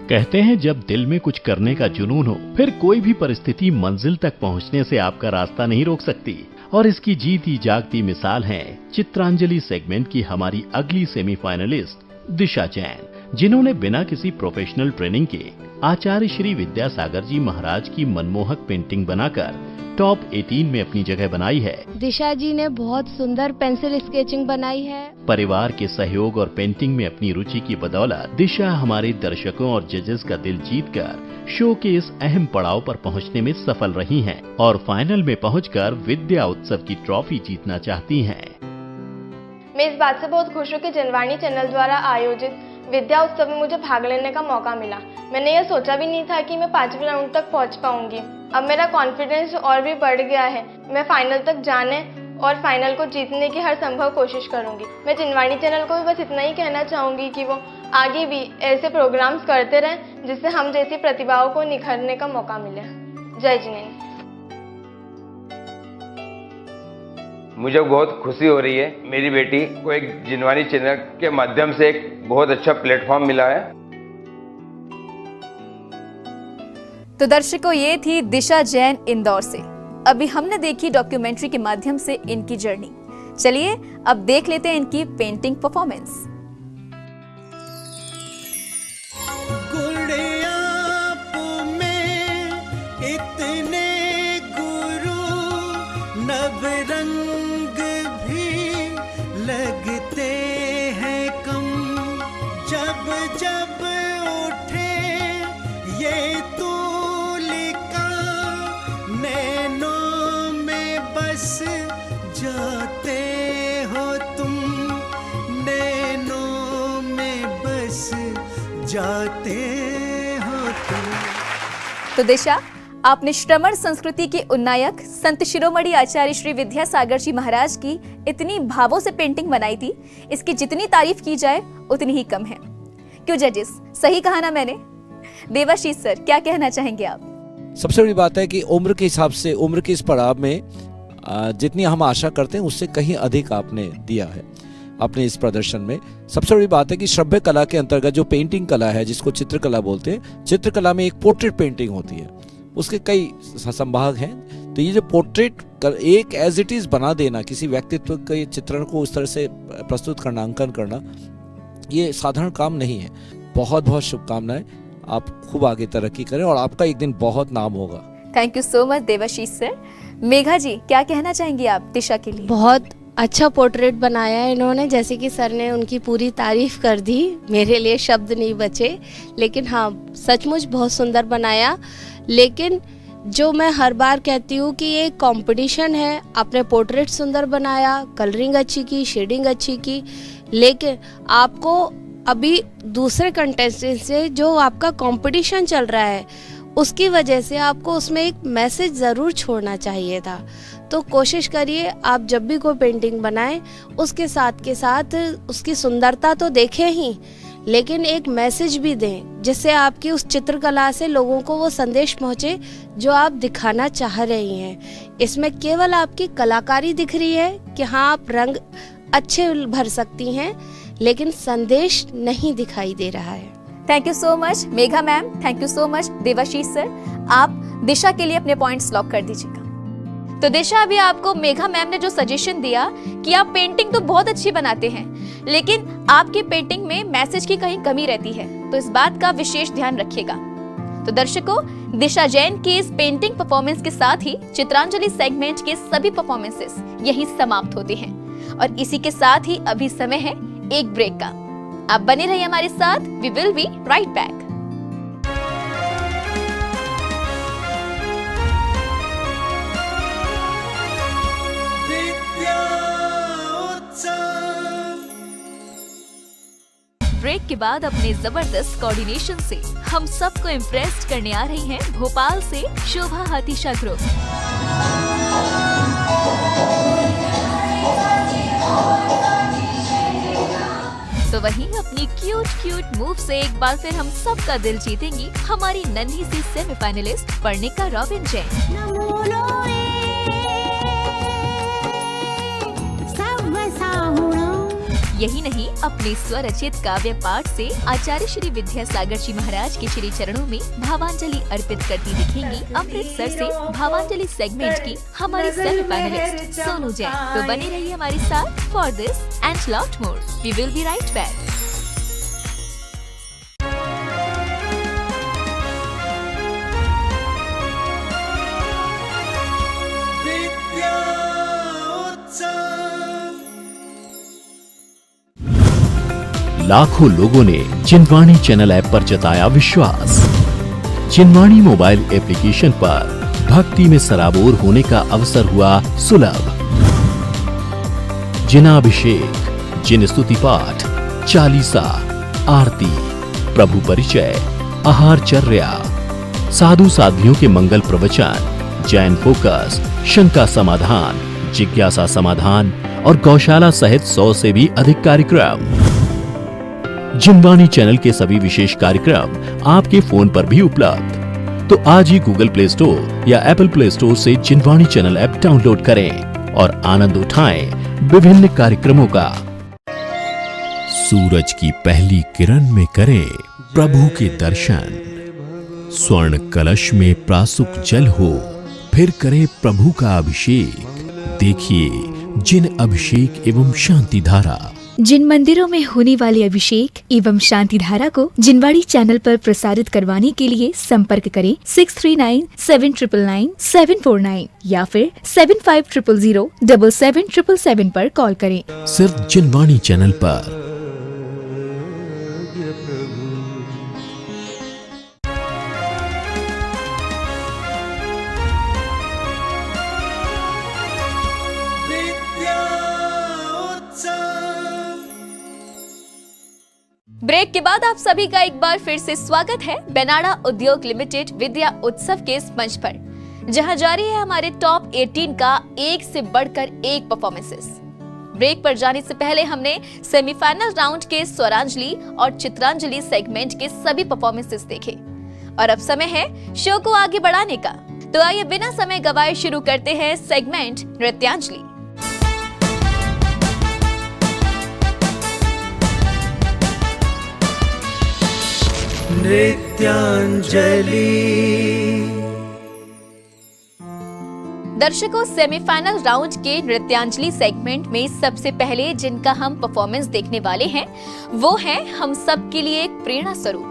कहते हैं जब दिल में कुछ करने का जुनून हो, फिर कोई भी परिस्थिति मंजिल तक पहुंचने से आपका रास्ता नहीं रोक सकती। और इसकी जीती जागती मिसाल है चित्रांजलि सेगमेंट की हमारी अगली सेमीफाइनलिस्ट दिशा जैन, जिन्होंने बिना किसी प्रोफेशनल ट्रेनिंग के आचार्य श्री विद्यासागर जी महाराज की मनमोहक पेंटिंग बनाकर टॉप 18 में अपनी जगह बनाई है। दिशा जी ने बहुत सुंदर पेंसिल स्केचिंग बनाई है। परिवार के सहयोग और पेंटिंग में अपनी रुचि की बदौलत दिशा हमारे दर्शकों और जजेस का दिल जीतकर शो के इस अहम पड़ाव पर पहुंचने में सफल रही हैं और फाइनल में पहुंचकर विद्या उत्सव की ट्रॉफी जीतना चाहती हैं। मैं इस बात से बहुत खुश हूँ कि जनवाणी चैनल द्वारा आयोजित विद्या उत्सव में मुझे भाग लेने का मौका मिला। मैंने यह सोचा भी नहीं था कि मैं 5वें राउंड तक पहुंच पाऊंगी। अब मेरा कॉन्फिडेंस और भी बढ़ गया है। मैं फाइनल तक जाने और फाइनल को जीतने की हर संभव कोशिश करूंगी। मैं जनवाणी चैनल को भी बस इतना ही कहना चाहूंगी कि वो आगे भी ऐसे प्रोग्राम्स करते रहें जिससे हम जैसी प्रतिभाओं को निखरने का मौका मिले। जय जिनेंद्र। मुझे बहुत खुशी हो रही है, मेरी बेटी को एक जिनवानी चैनल के माध्यम से एक बहुत अच्छा प्लेटफॉर्म मिला है। तो दर्शकों, ये थी दिशा जैन इंदौर से। अभी हमने देखी डॉक्यूमेंट्री के माध्यम से इनकी जर्नी। चलिए अब देख लेते हैं इनकी पेंटिंग परफॉर्मेंस। नवरंग भी लगते हैं कम, जब जब उठे ये तुलिका नैनों में बस जाते हो तुम, नैनों में बस जाते हो तुम। तो दिशा, आपने श्रमण संस्कृति के उन्नायक संत शिरोमणि आचार्य श्री विद्यासागर जी महाराज की इतनी भावों से पेंटिंग बनाई थी, इसकी जितनी तारीफ की जाए उतनी ही कम है। क्यों जजेस, सही कहा ना मैंने? देवाशीष सर, क्या कहना चाहेंगे आप? सबसे बड़ी बात है कि उम्र के हिसाब से, उम्र के इस पड़ाव में जितनी हम आशा करते हैं उससे कहीं अधिक आपने दिया है अपने इस प्रदर्शन में। सबसे बड़ी बात है कि श्रव्य कला के अंतर्गत जो पेंटिंग कला है, जिसको चित्रकला बोलते हैं, चित्रकला में एक पोर्ट्रेट पेंटिंग होती है, उसके कई संभाग हैं। तो ये जो पोर्ट्रेट एक एज इट इज बना देना, किसी व्यक्तित्व के चित्रण को उस तरह से प्रस्तुत करना, अंकन करना, ये साधारण काम नहीं है। बहुत बहुत शुभकामनाएं, आप खूब आगे तरक्की करें और आपका एक दिन बहुत नाम होगा। Thank you so much Debashish sir. Megha ji, क्या कहना चाहेंगी आप दिशा के लिए? बहुत अच्छा पोर्ट्रेट बनाया है इन्होंने, जैसे कि सर ने उनकी पूरी तारीफ कर दी, मेरे लिए शब्द नहीं बचे। लेकिन हाँ, सचमुच बहुत सुंदर बनाया। लेकिन जो मैं हर बार कहती हूँ कि ये कंपटीशन है, आपने पोर्ट्रेट सुंदर बनाया, कलरिंग अच्छी की, शेडिंग अच्छी की, लेकिन आपको अभी दूसरे कंटेस्टेंट से जो आपका कंपटीशन चल रहा है उसकी वजह से आपको उसमें एक मैसेज ज़रूर छोड़ना चाहिए था। तो कोशिश करिए आप जब भी कोई पेंटिंग बनाएं उसके साथ के साथ उसकी सुंदरता तो देखें ही, लेकिन एक मैसेज भी दें जिससे आपकी उस चित्रकला से लोगों को वो संदेश पहुंचे जो आप दिखाना चाह रही हैं। इसमें केवल आपकी कलाकारी दिख रही है कि हाँ आप रंग अच्छे भर सकती हैं, लेकिन संदेश नहीं दिखाई दे रहा है। Thank you so much Megha ma'am, thank you so much Debashish sir. आप दिशा के लिए अपने पॉइंट्स लॉक कर दीजिएगा। तो दिशा, अभी आपको मेघा मैम ने जो सजेशन दिया कि आप पेंटिंग तो बहुत अच्छी बनाते हैं, लेकिन आपकी पेंटिंग में मैसेज की कहीं कमी रहती है, तो इस बात का विशेष ध्यान रखिएगा। तो दर्शकों, दिशा जैन की इस पेंटिंग परफॉर्मेंस के साथ ही चित्रांजलि सेगमेंट के सभी परफॉर्मेंसेस यही समाप्त होते हैं और इसी के साथ ही अभी समय है एक ब्रेक का। आप बने रहिए हमारे साथ, we will be right back. Break के बाद अपने जबरदस्त कोऑर्डिनेशन से हम सबको इम्प्रेस करने आ रही हैं भोपाल से शोभा हाथीशा ग्रुप। तो वहीं अपनी क्यूट मूव से एक बार फिर हम सबका दिल जीतेंगी हमारी नन्ही सी सेमीफाइनलिस्ट पर्णिका रॉबिन जैन। यही नहीं, अपने स्वरचित काव्य पाठ से आचार्य श्री विद्यासागर जी महाराज के श्री चरणों में भावांजलि अर्पित करती दिखेंगी अमृतसर से भावांजलि सेगमेंट की हमारी सेमीफाइनलिस्ट सोनू जैन। तो बने रहिए हमारे साथ for this and lot more. We will be right back. लाखों लोगों ने जिनवाणी चैनल ऐप पर जताया विश्वास। जिनवाणी मोबाइल एप्लीकेशन पर भक्ति में सराबोर होने का अवसर हुआ सुलभ। जिनाभिषेक, जिन स्तुति पाठ, चालीसा, आरती, प्रभु परिचय, आहारचर्या, साधु साध्वियों के मंगल प्रवचन, जैन फोकस, शंका समाधान, जिज्ञासा समाधान और गौशाला सहित 100 से भी अधिक कार्यक्रम। जिनवाणी चैनल के सभी विशेष कार्यक्रम आपके फोन पर भी उपलब्ध। तो आज ही गूगल प्ले स्टोर या एप्पल प्ले स्टोर से जिनवाणी चैनल ऐप डाउनलोड करें और आनंद उठाएं विभिन्न कार्यक्रमों का। सूरज की पहली किरण में करें प्रभु के दर्शन। स्वर्ण कलश में प्रासुक जल हो, फिर करें प्रभु का अभिषेक। देखिए जिन अभिषेक एवं शांति धारा। जिन मंदिरों में होने वाले अभिषेक एवं शांति धारा को जिनवाणी चैनल पर प्रसारित करवाने के लिए संपर्क करें 6397999749 या फिर 7500077777 पर कॉल करें। सिर्फ जिनवाणी चैनल पर। ब्रेक के बाद आप सभी का एक बार फिर से स्वागत है बेनाडा उद्योग लिमिटेड विद्या उत्सव के इस मंच पर, जहां जारी है हमारे टॉप 18 का एक से बढ़कर एक परफॉर्मेंसेस। ब्रेक पर जाने से पहले हमने सेमीफाइनल राउंड के स्वरांजलि और चित्रांजलि सेगमेंट के सभी परफॉर्मेंसेस देखे और अब समय है शो को आगे बढ़ाने का। तो आइए बिना समय गवाए शुरू करते हैं सेगमेंट नृत्यांजलि। नृत्यांजलि। दर्शकों, सेमीफाइनल राउंड के नृत्यांजलि सेगमेंट में सबसे पहले जिनका हम परफॉर्मेंस देखने वाले हैं वो है हम सब के लिए एक प्रेरणा स्वरूप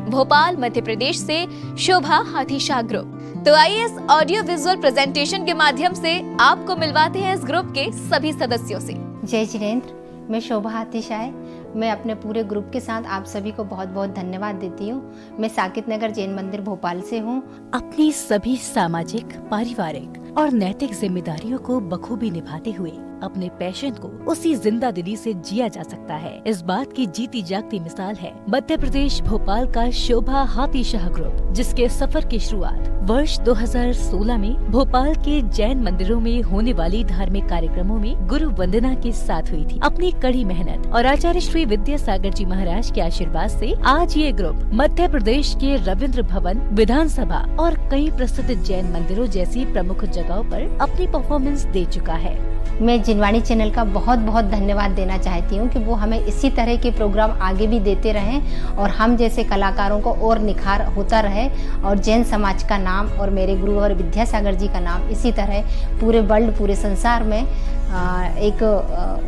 भोपाल मध्य प्रदेश से शोभा हाथीशाह ग्रुप। तो आइए इस ऑडियो विजुअल प्रेजेंटेशन के माध्यम से आपको मिलवाते हैं इस ग्रुप के सभी सदस्यों से। जय जिनेंद्र, मैं शोभा हाथीशाह। मैं अपने पूरे ग्रुप के साथ आप सभी को बहुत बहुत धन्यवाद देती हूँ। मैं साकेत नगर जैन मंदिर भोपाल से हूँ। अपनी सभी सामाजिक, पारिवारिक और नैतिक जिम्मेदारियों को बखूबी निभाते हुए अपने पैशन को उसी जिंदा दिली से जिया जा सकता है। इस बात की जीती जागती मिसाल है मध्य प्रदेश भोपाल का शोभा हाथीशाह ग्रुप, जिसके सफर की शुरुआत वर्ष 2016 में भोपाल के जैन मंदिरों में होने वाली धार्मिक कार्यक्रमों में गुरु वंदना के साथ हुई थी। अपनी कड़ी मेहनत और आचार्य श्री विद्यासागर जी महाराज के आशीर्वाद से आज ये ग्रुप मध्य प्रदेश के रविंद्र भवन, विधानसभा और कई प्रसिद्ध जैन मंदिरों जैसी प्रमुख जगहों पर अपनी परफॉर्मेंस दे चुका है। मैं जिनवाणी चैनल का बहुत बहुत धन्यवाद देना चाहती हूँ कि वो हमें इसी तरह के प्रोग्राम आगे भी देते रहें और हम जैसे कलाकारों को और निखार होता रहे और जैन समाज का नाम और मेरे गुरु और विद्यासागर जी का नाम इसी तरह पूरे वर्ल्ड, पूरे संसार में एक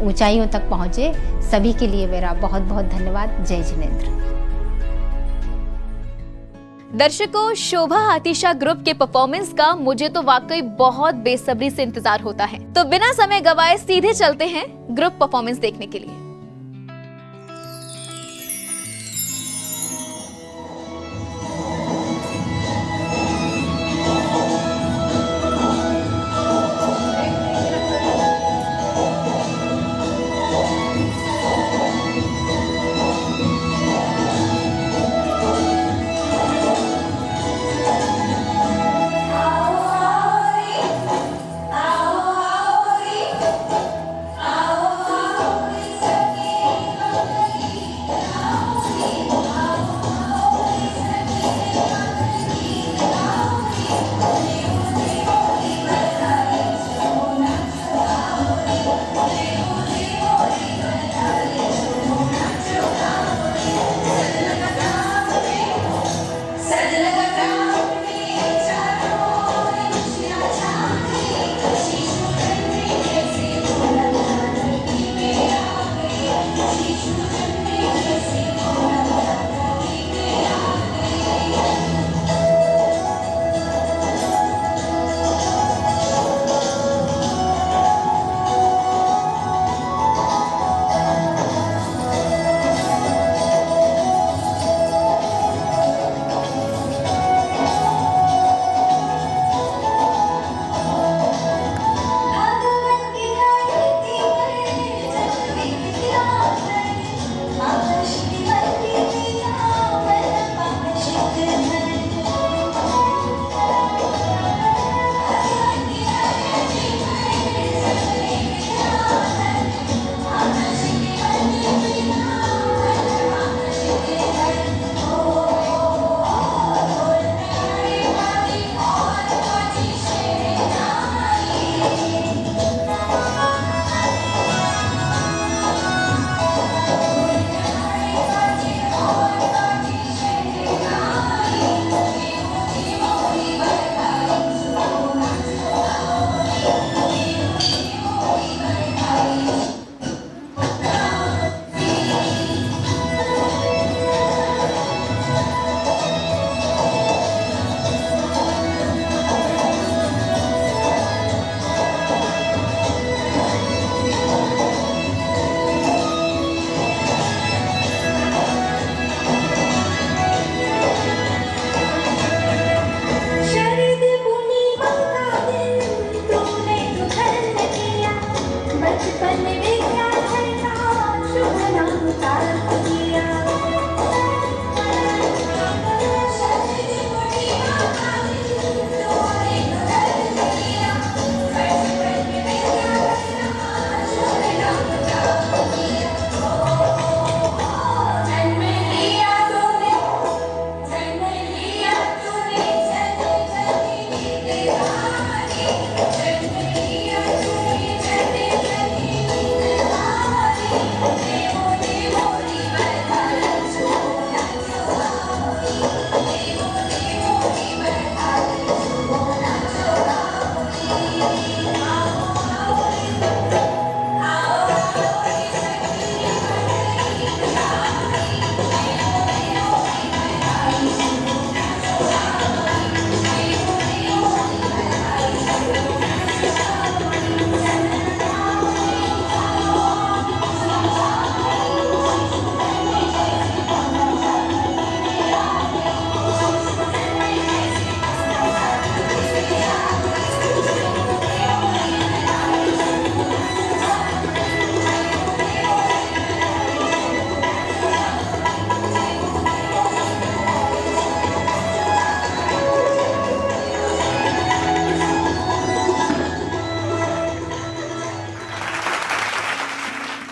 ऊंचाइयों तक पहुँचे। सभी के लिए मेरा बहुत बहुत धन्यवाद। जय जिनेंद्र। दर्शकों, शोभा हाथीशाह ग्रुप के परफॉर्मेंस का मुझे तो वाकई बहुत बेसब्री से इंतजार होता है। तो बिना समय गवाए सीधे चलते हैं ग्रुप परफॉर्मेंस देखने के लिए। आओ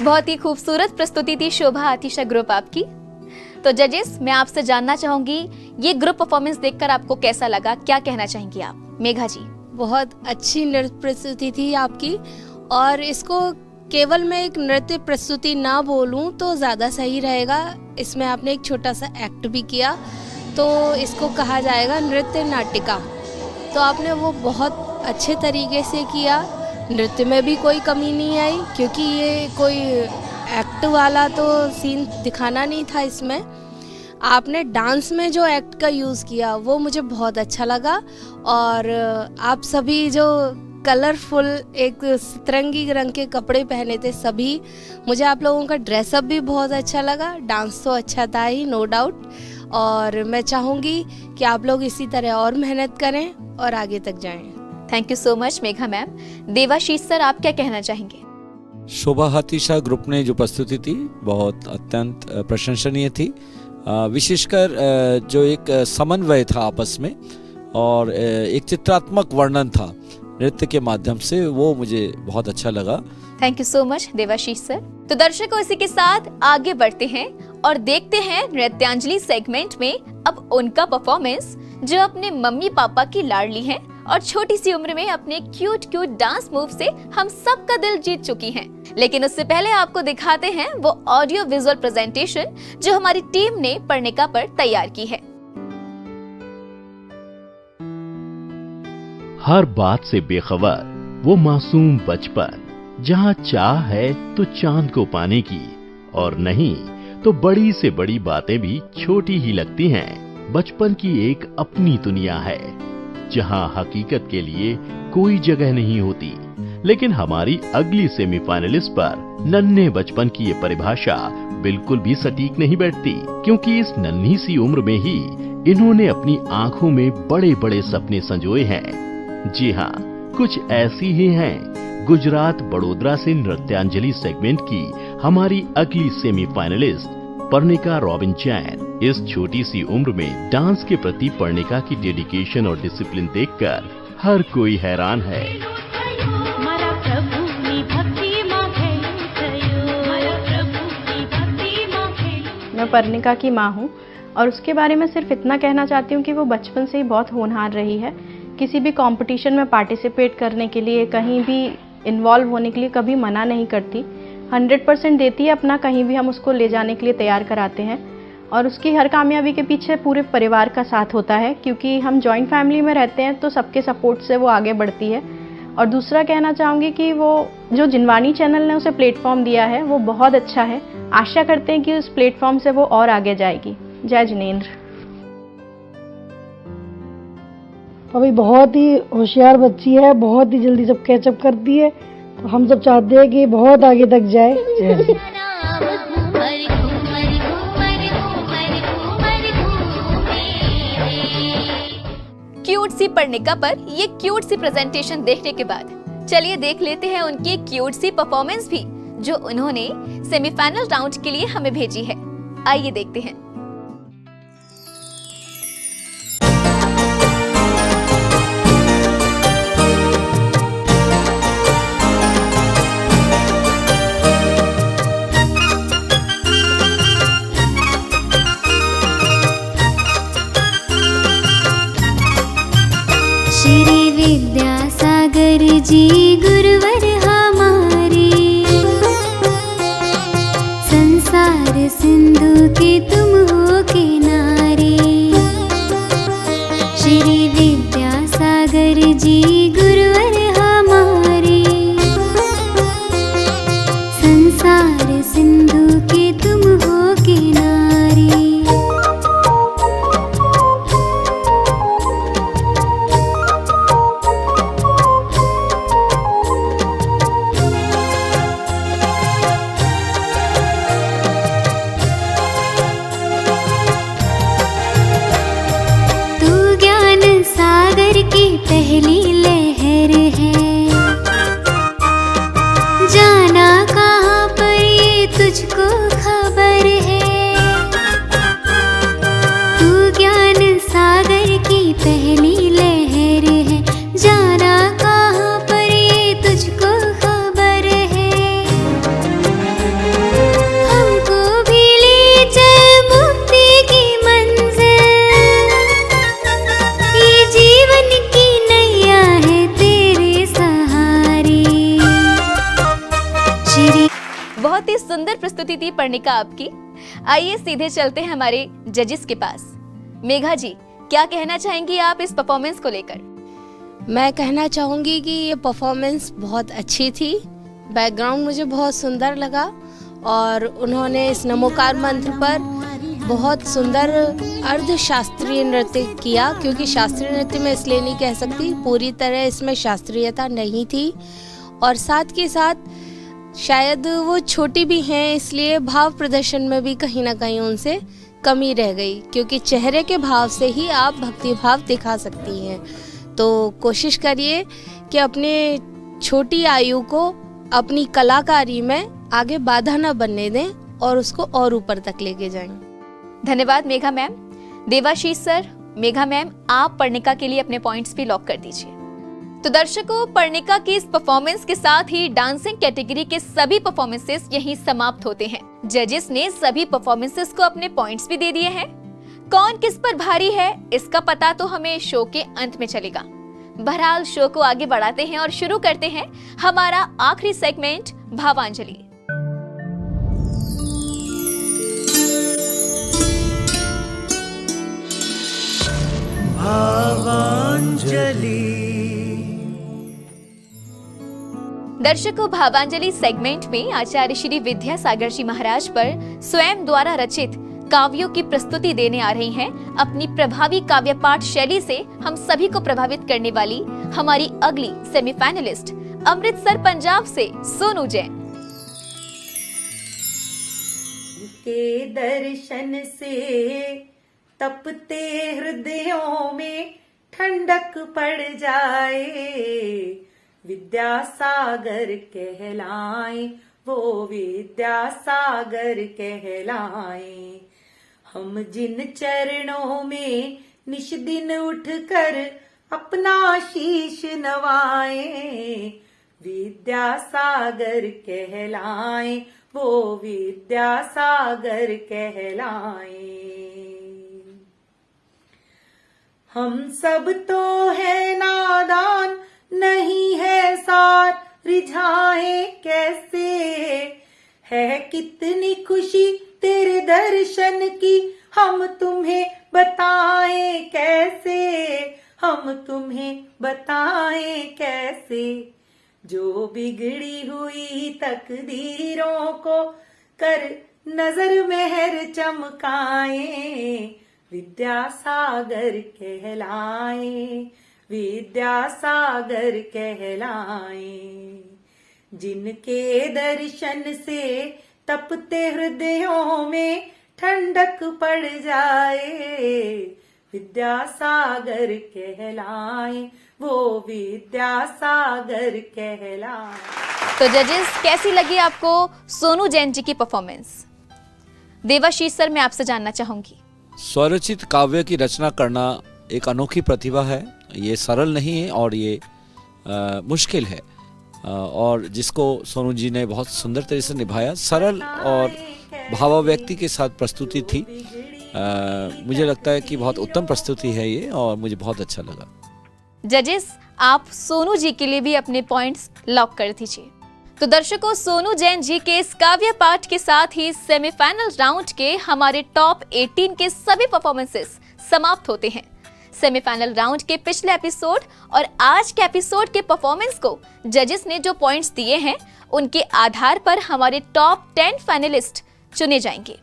बहुत ही खूबसूरत प्रस्तुति थी शोभा आतिशा ग्रुप आपकी। तो जजेस, मैं आपसे जानना चाहूंगी ये ग्रुप परफॉर्मेंस देखकर आपको कैसा लगा, क्या कहना चाहेंगी आप? मेघा जी। बहुत अच्छी नृत्य प्रस्तुति थी आपकी, और इसको केवल मैं एक नृत्य प्रस्तुति ना बोलूं तो ज़्यादा सही रहेगा। इसमें आपने एक छोटा सा एक्ट भी किया, तो इसको कहा जाएगा नृत्य नाटिका। तो आपने वो बहुत अच्छे तरीके से किया, नृत्य में भी कोई कमी नहीं आई, क्योंकि ये कोई एक्ट वाला तो सीन दिखाना नहीं था इसमें। आपने डांस में जो एक्ट का यूज़ किया वो मुझे बहुत अच्छा लगा, और आप सभी जो कलरफुल एक सतरंगी रंग के कपड़े पहने थे सभी, मुझे आप लोगों का ड्रेसअप भी बहुत अच्छा लगा। डांस तो अच्छा था ही, नो डाउट, और मैं चाहूँगी कि आप लोग इसी तरह और मेहनत करें और आगे तक जाएं। Thank you so much Megha ma'am. Devashish sir, आप क्या कहना चाहेंगे? शोभा आतिशा ग्रुप ने जो प्रस्तुति थी बहुत अत्यंत प्रशंसनीय थी। विशेषकर जो एक समन्वय था आपस में और एक चित्रात्मक वर्णन था नृत्य के माध्यम से, वो मुझे बहुत अच्छा लगा। Thank you so much Debashish sir. तो दर्शकों, इसी के साथ आगे बढ़ते हैं और देखते हैं नृत्यांजलि सेगमेंट में अब उनका परफॉर्मेंस, जो अपने मम्मी पापा की लाडली हैं और छोटी सी उम्र में अपने क्यूट डांस मूव से हम सबका दिल जीत चुकी हैं। लेकिन उससे पहले आपको दिखाते हैं वो ऑडियो विजुअल प्रेजेंटेशन जो हमारी टीम ने पर्णिका पर तैयार की है। हर बात से बेखबर वो मासूम बचपन, जहाँ चाह है तो चांद को पाने की, और नहीं तो बड़ी से बड़ी बातें भी छोटी ही लगती हैं। बचपन की एक अपनी दुनिया है जहां हकीकत के लिए कोई जगह नहीं होती। लेकिन हमारी अगली सेमीफाइनलिस्ट पर नन्हे बचपन की ये परिभाषा बिल्कुल भी सटीक नहीं बैठती, क्योंकि इस नन्ही सी उम्र में ही इन्होंने अपनी आंखों में बड़े बड़े सपने संजोए हैं। जी हाँ, कुछ ऐसी ही हैं गुजरात बड़ोदरा से नृत्यांजलि सेगमेंट की हमारी अगली सेमीफाइनलिस्ट पर्णिका रॉबिन जैन। इस छोटी सी उम्र में डांस के प्रति पर्णिका की डेडिकेशन और डिसिप्लिन देखकर हर कोई हैरान है। मैं पर्णिका की माँ हूँ और उसके बारे में सिर्फ इतना कहना चाहती हूँ कि वो बचपन से ही बहुत होनहार रही है। किसी भी कंपटीशन में पार्टिसिपेट करने के लिए, कहीं भी इन्वॉल्व होने के लिए कभी मना नहीं करती, 100% देती है अपना। कहीं भी हम उसको ले जाने के लिए तैयार कराते हैं, और उसकी हर कामयाबी के पीछे पूरे परिवार का साथ होता है, क्योंकि हम जॉइंट फैमिली में रहते हैं तो सबके सपोर्ट से वो आगे बढ़ती है। और दूसरा कहना चाहूँगी कि वो जो जिनवानी चैनल ने उसे प्लेटफॉर्म दिया है वो बहुत अच्छा है। आशा करते हैं कि उस प्लेटफॉर्म से वो और आगे जाएगी। जय जिनेंद्र। अभी बहुत ही होशियार बच्ची है, बहुत ही जल्दी सब कैचअप करती है, तो हम सब चाहते हैं कि बहुत आगे तक जाए। क्यूट सी पर्णिका पर ये क्यूट सी प्रेजेंटेशन देखने के बाद चलिए देख लेते हैं उनकी क्यूट सी परफॉर्मेंस भी, जो उन्होंने सेमीफाइनल राउंड के लिए हमें भेजी है। आइए देखते हैं। श्री विद्यासागर जी गुरुवर हमारे, संसार सिंधु के तुम हो किनारे। श्री विद्यासागर जी गुरुवर हमारे, संसार सिंधु के तुम हो किनारे। प्रस्तुति थी पर्णिका आपकी। आइए सीधे चलते हैं हमारे जजेस के पास। मेघा जी, क्या कहना चाहेंगी आप इस परफॉर्मेंस को लेकर? मैं कहना चाहूँगी कि ये परफॉर्मेंस बहुत अच्छी थी। बैकग्राउंड मुझे बहुत सुंदर लगा और उन्होंने इस नमोकार मंत्र पर बहुत सुंदर अर्ध शास्त्रीय नृत्य किया, क्योंकि शास्त्रीय नृत्य में इसलिए नहीं कह सकती, पूरी तरह इसमें शास्त्रीयता नहीं थी। और साथ के साथ शायद वो छोटी भी हैं, इसलिए भाव प्रदर्शन में भी कहीं ना कहीं उनसे कमी रह गई, क्योंकि चेहरे के भाव से ही आप भक्ति भाव दिखा सकती हैं। तो कोशिश करिए कि अपने छोटी आयु को अपनी कलाकारी में आगे बाधा न बनने दें और उसको और ऊपर तक लेके जाएं। धन्यवाद Megha ma'am. Devashish sir, Megha ma'am, आप पर्णिका के लिए अपने पॉइंट्स भी लॉक कर दीजिए। तो दर्शकों, पर्णिका की इस परफॉर्मेंस के साथ ही डांसिंग कैटेगरी के सभी परफॉर्मेंसेस यहीं समाप्त होते हैं। जजेस ने सभी परफॉर्मेंसेस को अपने पॉइंट्स भी दे दिए हैं। कौन किस पर भारी है इसका पता तो हमें शो के अंत में चलेगा। बहरहाल शो को आगे बढ़ाते हैं और शुरू करते हैं हमारा आखिरी सेगमेंट, भावांजलि। भावांजलि। दर्शकों, भावांजलि सेगमेंट में आचार्य श्री विद्यासागर जी महाराज पर स्वयं द्वारा रचित काव्यों की प्रस्तुति देने आ रही हैं अपनी प्रभावी काव्य पाठ शैली से हम सभी को प्रभावित करने वाली हमारी अगली सेमीफाइनलिस्ट अमृतसर पंजाब से सोनू जैन। के दर्शन से तपते हृदयों में ठंडक पड़ जाए, विद्यासागर कहलाए वो विद्यासागर कहलाए। हम जिन चरणों में निष्दिन उठकर अपना शीश नवाए, विद्यासागर कहलाए वो विद्यासागर कहलाए। हम सब तो है नादान, नहीं है सार रिझाए कैसे, है कितनी खुशी तेरे दर्शन की, हम तुम्हें बताएं कैसे, हम तुम्हें बताएं कैसे। जो बिगड़ी हुई तकदीरों को कर नजर मेहर चमकाए, विद्यासागर कहलाए, विद्यासागर कहलाए। जिनके दर्शन से तपते हृदयों में ठंडक पड़ जाए, विद्यासागर कहलाए वो विद्यासागर कहलाए। तो जजेस, कैसी लगी आपको सोनू जैन जी की परफॉर्मेंस? देवाशीष सर, मैं आपसे जानना चाहूंगी। स्वरचित काव्य की रचना करना एक अनोखी प्रतिभा है। ये सरल नहीं है और ये मुश्किल है, और जिसको सोनू जी ने बहुत सुंदर तरह से निभाया। सरल और भावाव्यक्ति के साथ प्रस्तुति थी। मुझे लगता है कि बहुत उत्तम प्रस्तुति है ये, और मुझे बहुत अच्छा लगा। जजेस, आप सोनू जी के लिए भी अपने पॉइंट्स लॉक कर दीजिए। तो दर्शकों, सोनू जैन जी के इस काव्य पाठ के साथ ही सेमीफाइनल राउंड के हमारे टॉप 18 के सभी परफॉर्मेंसेस समाप्त होते हैं। सेमीफाइनल राउंड के पिछले एपिसोड और आज के एपिसोड के परफॉर्मेंस को जजेस ने जो पॉइंट्स दिए हैं उनके आधार पर हमारे टॉप 10 फाइनलिस्ट चुने जाएंगे।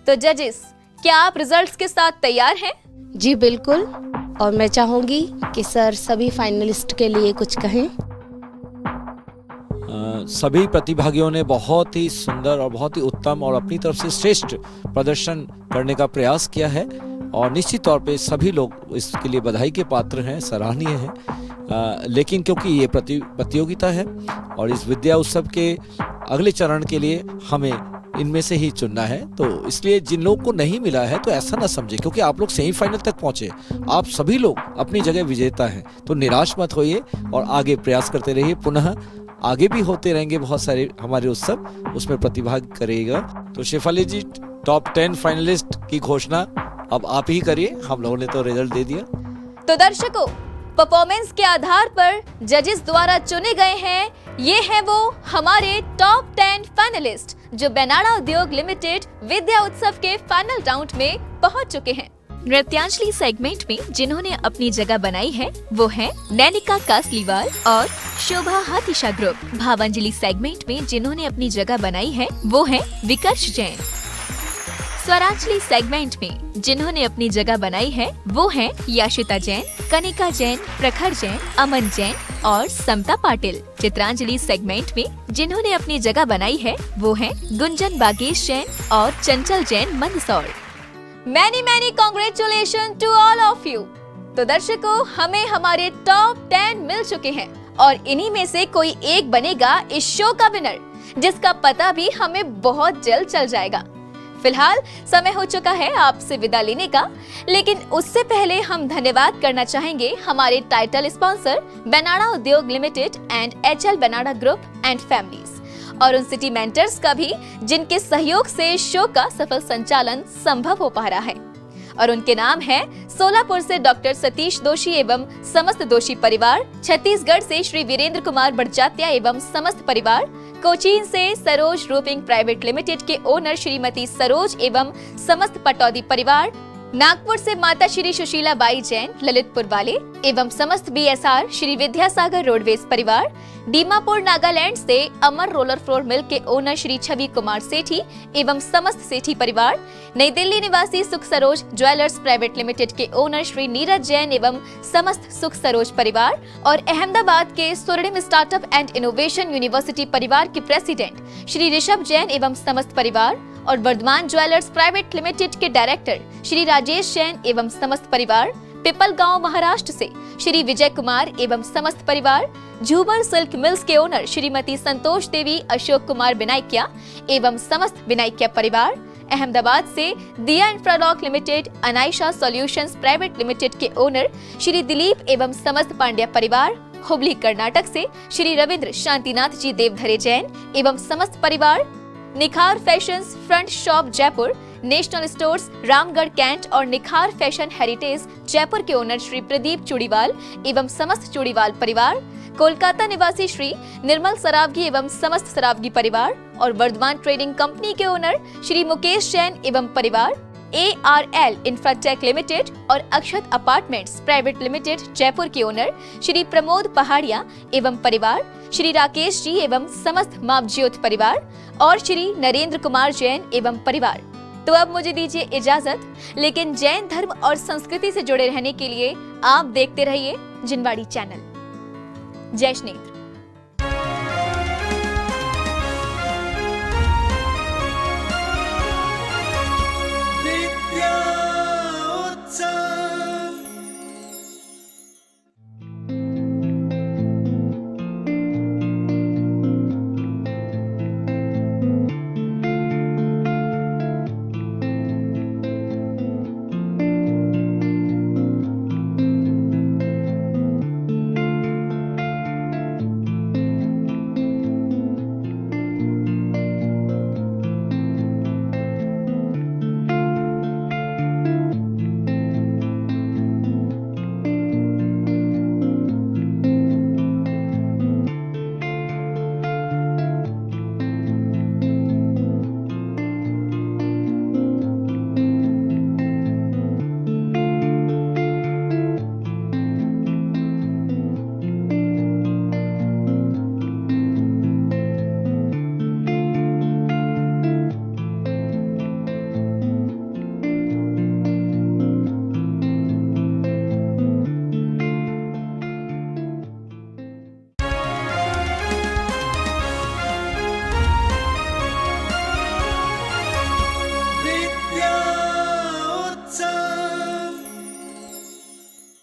तो जजेस, क्या आप रिजल्ट्स के साथ तैयार हैं? जी बिल्कुल, और मैं चाहूंगी कि सर सभी फाइनलिस्ट के लिए कुछ कहें। सभी प्रतिभागियों ने बहुत ही सुंदर और बहुत ही उत्तम और अपनी तरफ से श्रेष्ठ प्रदर्शन करने का प्रयास किया है, और निश्चित तौर पे सभी लोग इसके लिए बधाई के पात्र हैं, सराहनीय है। लेकिन क्योंकि ये प्रतियोगिता है और इस विद्या उत्सव के अगले चरण के लिए हमें इनमें से ही चुनना है, तो इसलिए जिन लोगों को नहीं मिला है तो ऐसा ना समझे, क्योंकि आप लोग सेमीफाइनल तक पहुंचे, आप सभी लोग अपनी जगह विजेता हैं। तो निराश मत होइए और आगे प्रयास करते रहिए। पुनः आगे भी होते रहेंगे बहुत सारे हमारे उत्सव, उसमें प्रतिभाग करेगा। तो शेफाली जी, टॉप 10 फाइनलिस्ट की घोषणा अब आप ही करिए, हम लोगों ने तो रिजल्ट दे दिया। तो दर्शकों, परफॉर्मेंस के आधार पर जजेस द्वारा चुने गए हैं ये है वो हमारे टॉप 10 फाइनलिस्ट जो बेनाडा उद्योग लिमिटेड विद्या उत्सव के फाइनल राउंड में पहुंच चुके हैं। नृत्यांजलि सेगमेंट में जिन्होंने अपनी जगह बनाई है वो है नैनिका कासलीवाल और शोभा हाथीशा ग्रुप। भावांजलि सेगमेंट में जिन्होंने अपनी जगह बनाई है वो है विकर्ष जैन। स्वरांजलि सेगमेंट में जिन्होंने अपनी जगह बनाई है वो है याशिता जैन, कनिका जैन, प्रखर जैन, अमन जैन और समता पाटिल। चित्रांजलि सेगमेंट में जिन्होंने अपनी जगह बनाई है वो है गुंजन बागेश जैन और Chanchal Jain Mandsaur. Many congratulation to all of you. तो दर्शकों, हमें हमारे टॉप 10 मिल चुके हैं और इन्हीं में से कोई एक बनेगा इस शो का विनर, जिसका पता भी हमें बहुत जल्द चल जाएगा। फिलहाल समय हो चुका है आपसे विदा लेने का, लेकिन उससे पहले हम धन्यवाद करना चाहेंगे हमारे title sponsor Benada Udyog limited and HL Benada group and families और उन सिटी मेंटर्स का भी जिनके सहयोग से शो का सफल संचालन संभव हो पा रहा है। और उनके नाम है सोलापुर से डॉक्टर सतीश दोषी एवं समस्त दोषी परिवार, छत्तीसगढ़ से श्री वीरेंद्र कुमार बड़जात्या एवं समस्त परिवार, कोचीन से सरोज रूपिंग प्राइवेट लिमिटेड के ओनर श्रीमती सरोज एवं समस्त पटौदी परिवार, नागपुर से माता श्री सुशीला बाई जैन ललितपुर वाले एवं समस्त BSR श्री विद्यासागर रोडवेज परिवार, दीमापुर नागालैंड से अमर रोलर फ्लोर मिल के ओनर श्री छवि कुमार सेठी एवं समस्त सेठी परिवार, नई दिल्ली निवासी सुख सरोज ज्वेलर्स प्राइवेट लिमिटेड के ओनर श्री नीरज जैन एवं समस्त सुख सरोज परिवार और अहमदाबाद के स्वर्णिम स्टार्टअप एंड इनोवेशन यूनिवर्सिटी परिवार के प्रेसिडेंट श्री ऋषभ जैन एवं समस्त परिवार और वर्धमान ज्वेलर्स प्राइवेट लिमिटेड के डायरेक्टर श्री राजेश जैन एवं समस्त परिवार, पिपलगांव महाराष्ट्र से श्री विजय कुमार एवं समस्त परिवार, झूमर सिल्क मिल्स के ओनर श्रीमती संतोष देवी अशोक कुमार बिनाइकिया एवं समस्त बिनाइकिया परिवार, अहमदाबाद से दिया इंफ्रालॉक लिमिटेड, अनाइशा सॉल्यूशंस प्राइवेट लिमिटेड के ओनर श्री दिलीप एवं समस्त पांड्या परिवार, हुबली कर्नाटक से श्री रविंद्र शांतिनाथ जी देवधरे जैन एवं समस्त परिवार, Nikhar fashions front shop Jaipur, national stores Ramgarh cantt और निखार फैशन हेरिटेज जयपुर के ओनर श्री प्रदीप चूड़ीवाल एवं समस्त चूड़ीवाल परिवार, कोलकाता निवासी श्री निर्मल सरावगी एवं समस्त सरावगी परिवार और वर्धमान ट्रेडिंग कंपनी के ओनर श्री मुकेश जैन एवं परिवार, ARL इंफ्राटेक लिमिटेड और अक्षत अपार्टमेंट्स प्राइवेट लिमिटेड जयपुर के ओनर श्री प्रमोद पहाड़िया एवं परिवार, श्री राकेश जी एवं समस्त मापज्योत परिवार और श्री नरेंद्र कुमार जैन एवं परिवार। तो अब मुझे दीजिए इजाजत, लेकिन जैन धर्म और संस्कृति से जुड़े रहने के लिए आप देखते रहिए जिनवाड़ी चैनल। जय श्री नेत्र।